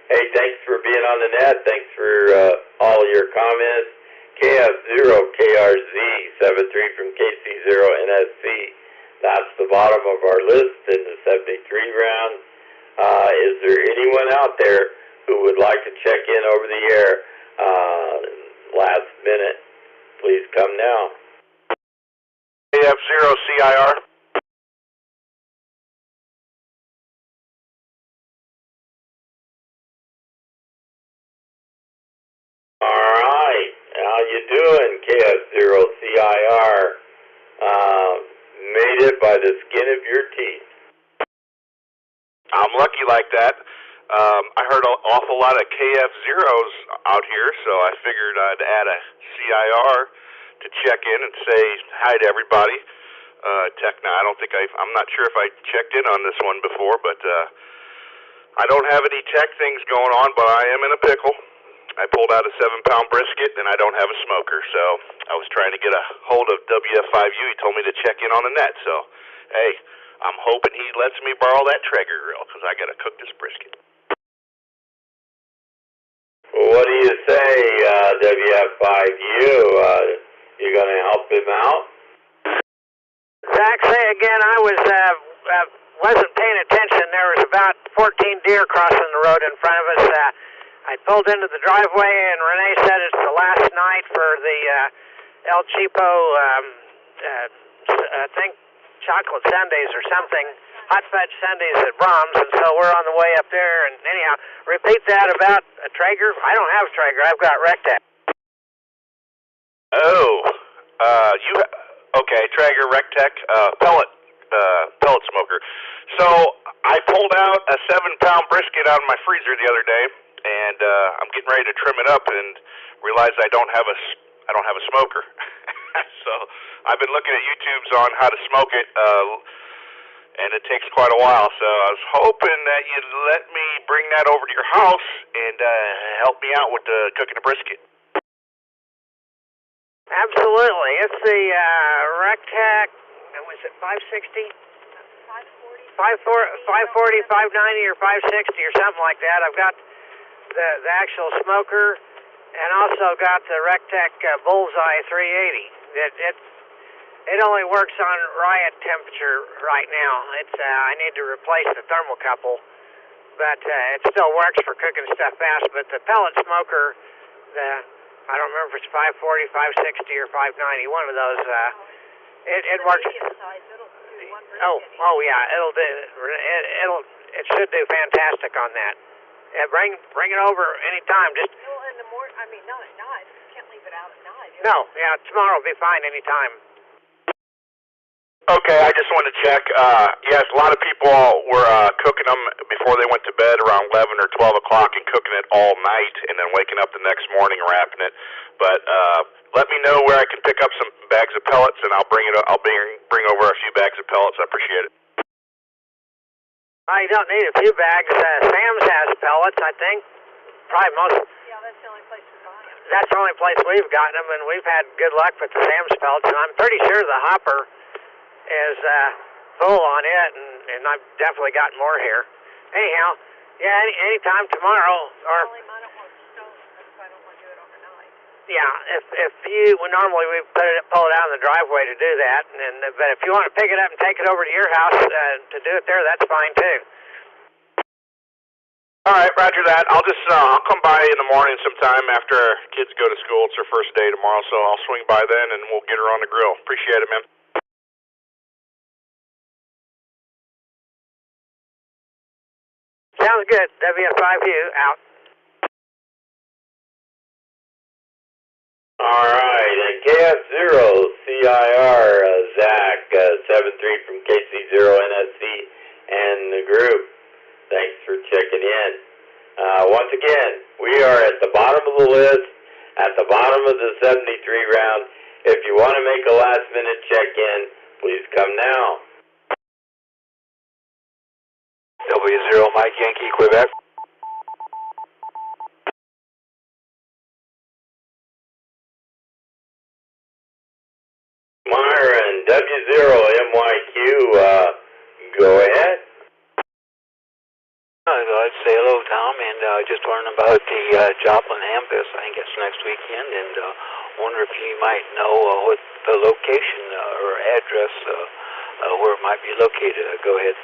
Hey, thanks for being on the net. Thanks for all your comments. KF0KRZ, 73 from KC0NSC. That's the bottom of our list in the 73 round. Is there anyone out there who would like to check in over the air last minute? Please come now. KF0CIR. All right. How you doing, KF0CIR? Made it by the skin of your teeth. I'm lucky like that. I heard an awful lot of KF0s out here, so I figured I'd add a CIR to check in and say hi to everybody. Techna, I'm not sure if I checked in on this one before, but I don't have any tech things going on, but I am in a pickle. I pulled out a 7-pound brisket, and I don't have a smoker, so I was trying to get a hold of WF5U. He told me to check in on the net, so, hey, I'm hoping he lets me borrow that Traeger grill, because I got to cook this brisket. Well, what do you say, WF5U? You going to help him out? Zach, say again, I wasn't paying attention. There was about 14 deer crossing the road in front of us. I pulled into the driveway, and Renee said it's the last night for the El Cheapo, I think, chocolate sundaes or something, hot fudge sundaes at Brahms, and so we're on the way up there. And anyhow, repeat that about a Traeger. I don't have a Traeger. I've got Rectech. Okay, Traeger Rectech pellet smoker. So I pulled out a 7-pound brisket out of my freezer the other day, and I'm getting ready to trim it up, and realized I don't have a smoker. So I've been looking at YouTubes on how to smoke it, and it takes quite a while. So I was hoping that you'd let me bring that over to your house and help me out with cooking the brisket. Absolutely. It's the Rectech, was it 560? 540, 590, or 560, or something like that. I've got the actual smoker, and also got the Rectech Bullseye 380. It only works on riot temperature right now. I need to replace the thermocouple, but it still works for cooking stuff fast. But the pellet smoker, I don't remember if it's 540, 560, or 590. One of those. It works. Oh yeah, it should do fantastic on that. Bring it over anytime. Just in the morning. I mean, not at night. You can't leave it out at night. No, yeah, tomorrow will be fine anytime. Okay, I just wanted to check. Yes, a lot of people were cooking them before they went to bed around 11 or 12 o'clock and cooking it all night and then waking up the next morning wrapping it. But let me know where I can pick up some bags of pellets, and I'll bring bring over a few bags of pellets. I appreciate it. You don't need a few bags. Sam's has pellets, I think. Probably most. Yeah, that's the only place we buy them. That's the only place we've gotten them, and we've had good luck with the Sam's pellets. And I'm pretty sure the hopper is full on it, and I've definitely got more here. Anyhow, yeah, anytime tomorrow or. Only mine don't want stone, that's why I don't want to do it overnight. Yeah, if you normally we pull it out in the driveway to do that, but if you want to pick it up and take it over to your house to do it there, that's fine too. All right, roger that. I'll come by in the morning sometime after kids go to school. It's their first day tomorrow, so I'll swing by then and we'll get her on the grill. Appreciate it, man. Sounds good. WF5U out. All right, and KF0CIR, Zach, 73 from KC0NSC and the group. Thanks for checking in. Once again, we are at the bottom of the list, at the bottom of the 73 round. If you want to make a last-minute check-in, please come now. W0 Mike Yankee, Quebec. Myron, W0MYQ, go ahead. I'd say hello, Tom, and just learning about the Joplin Hamfest. I think it's next weekend, and wonder if you might know what the location or address where it might be located. Go ahead.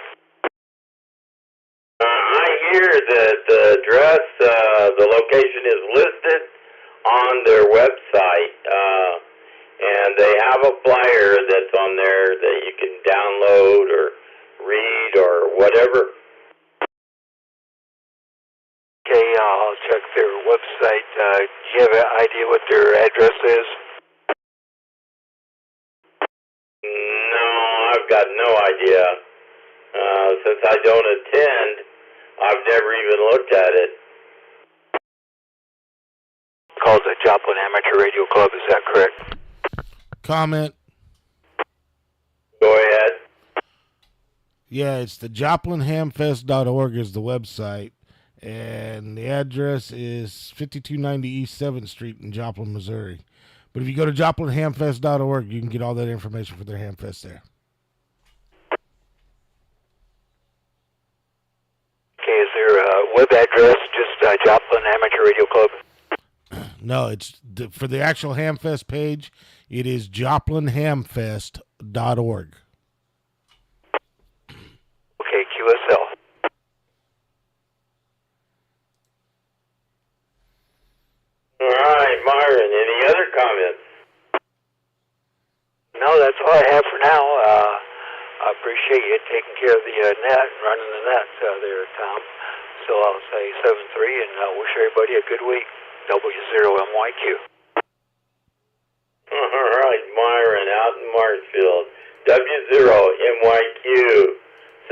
I hear that the address, the location is listed on their website, and they have a flyer that's on there that you can download or read or whatever. Okay, I'll check their website. Do you have an idea what their address is? No, I've got no idea. Since I don't attend, I've never even looked at it. Called the Joplin Amateur Radio Club, is that correct? Comment. Go ahead. Yeah, it's the JoplinHamfest.org is the website, and the address is 5290 East 7th Street in Joplin, Missouri. But if you go to JoplinHamfest.org, you can get all that information for their Hamfest there. Okay, is there a web address, just Joplin Amateur Radio Club? No, it's for the actual Hamfest page, it is JoplinHamfest.org. Okay, QSL. All right, Myron, any other comments? No, that's all I have for now. I appreciate you taking care of the net and running the net there, Tom. So I'll say 7-3 and wish everybody a good week. W0MYQ. All right, Myron, out in Marshfield. W0MYQ,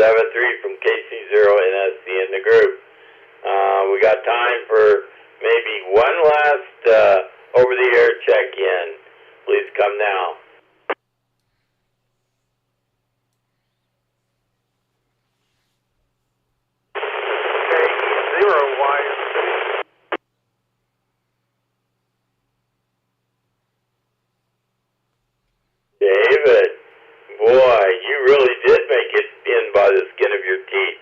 73 from KC0NSC in the group. We got time for maybe one last over-the-air check-in. Please come now. David, boy, you really did make it in by the skin of your teeth.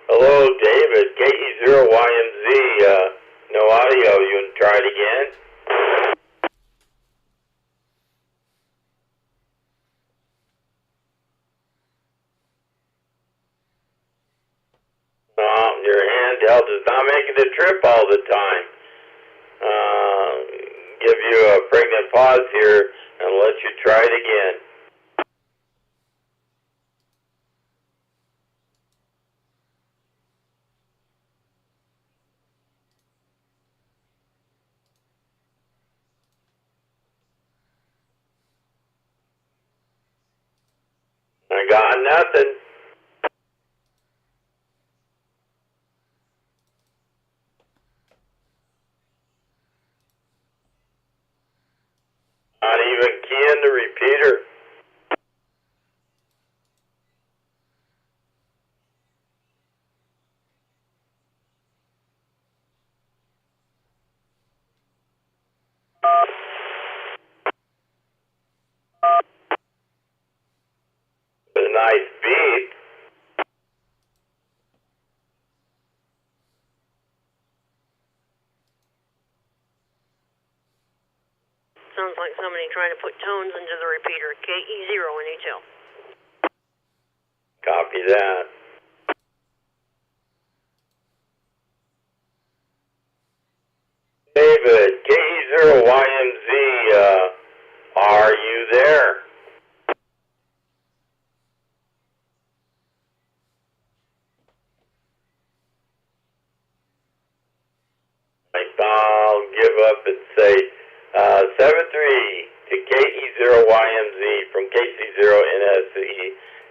Hello, David, KE0YMZ, no audio, you want to try it again? Your handheld is not making the trip all the time. Give you a pregnant pause here and let you try it again. I got nothing. Not even keying the repeater. A nice beat. Sounds like somebody trying to put tones into the repeater. KE0NHL. Copy that. David, KE0YMZ, are you there? I'll give up and say 7-3 to KE0YMZ from KC0NSE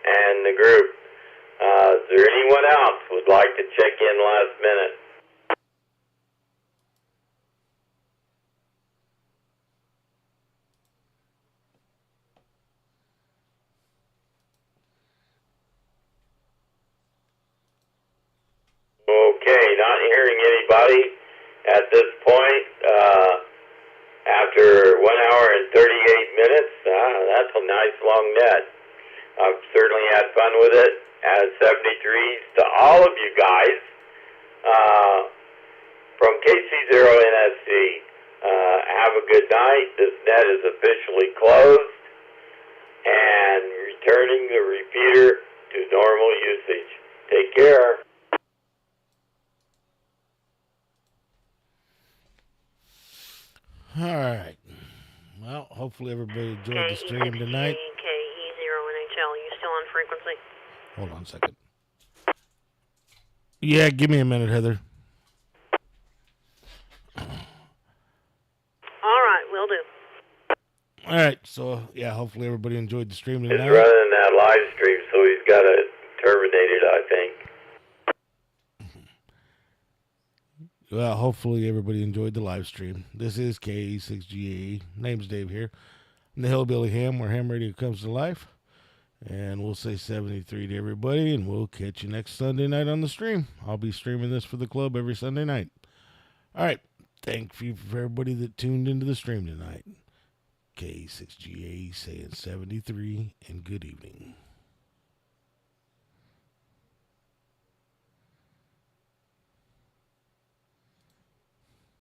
and the group. Is there anyone else who would like to check in last minute? Okay, not hearing anybody at this point. After 1 hour and 38 minutes, that's a nice long net. I've certainly had fun with it. As 73s to all of you guys from KC0NSC. Have a good night. This net is officially closed and returning the repeater to normal usage. Take care. All right. Well, hopefully everybody enjoyed the stream tonight. KE0NHL, you still on frequency? Hold on a second. Yeah, give me a minute, Heather. All right, will do. All right, so yeah, hopefully everybody enjoyed the stream tonight. He's running that live stream, so he's got to terminate it, I think. Well, hopefully everybody enjoyed the live stream. This is KE6GAE. Name's Dave here. I'm the Hillbilly Ham, where ham radio comes to life. And we'll say 73 to everybody, and we'll catch you next Sunday night on the stream. I'll be streaming this for the club every Sunday night. All right. Thank you for everybody that tuned into the stream tonight. KE6GAE saying 73, and good evening.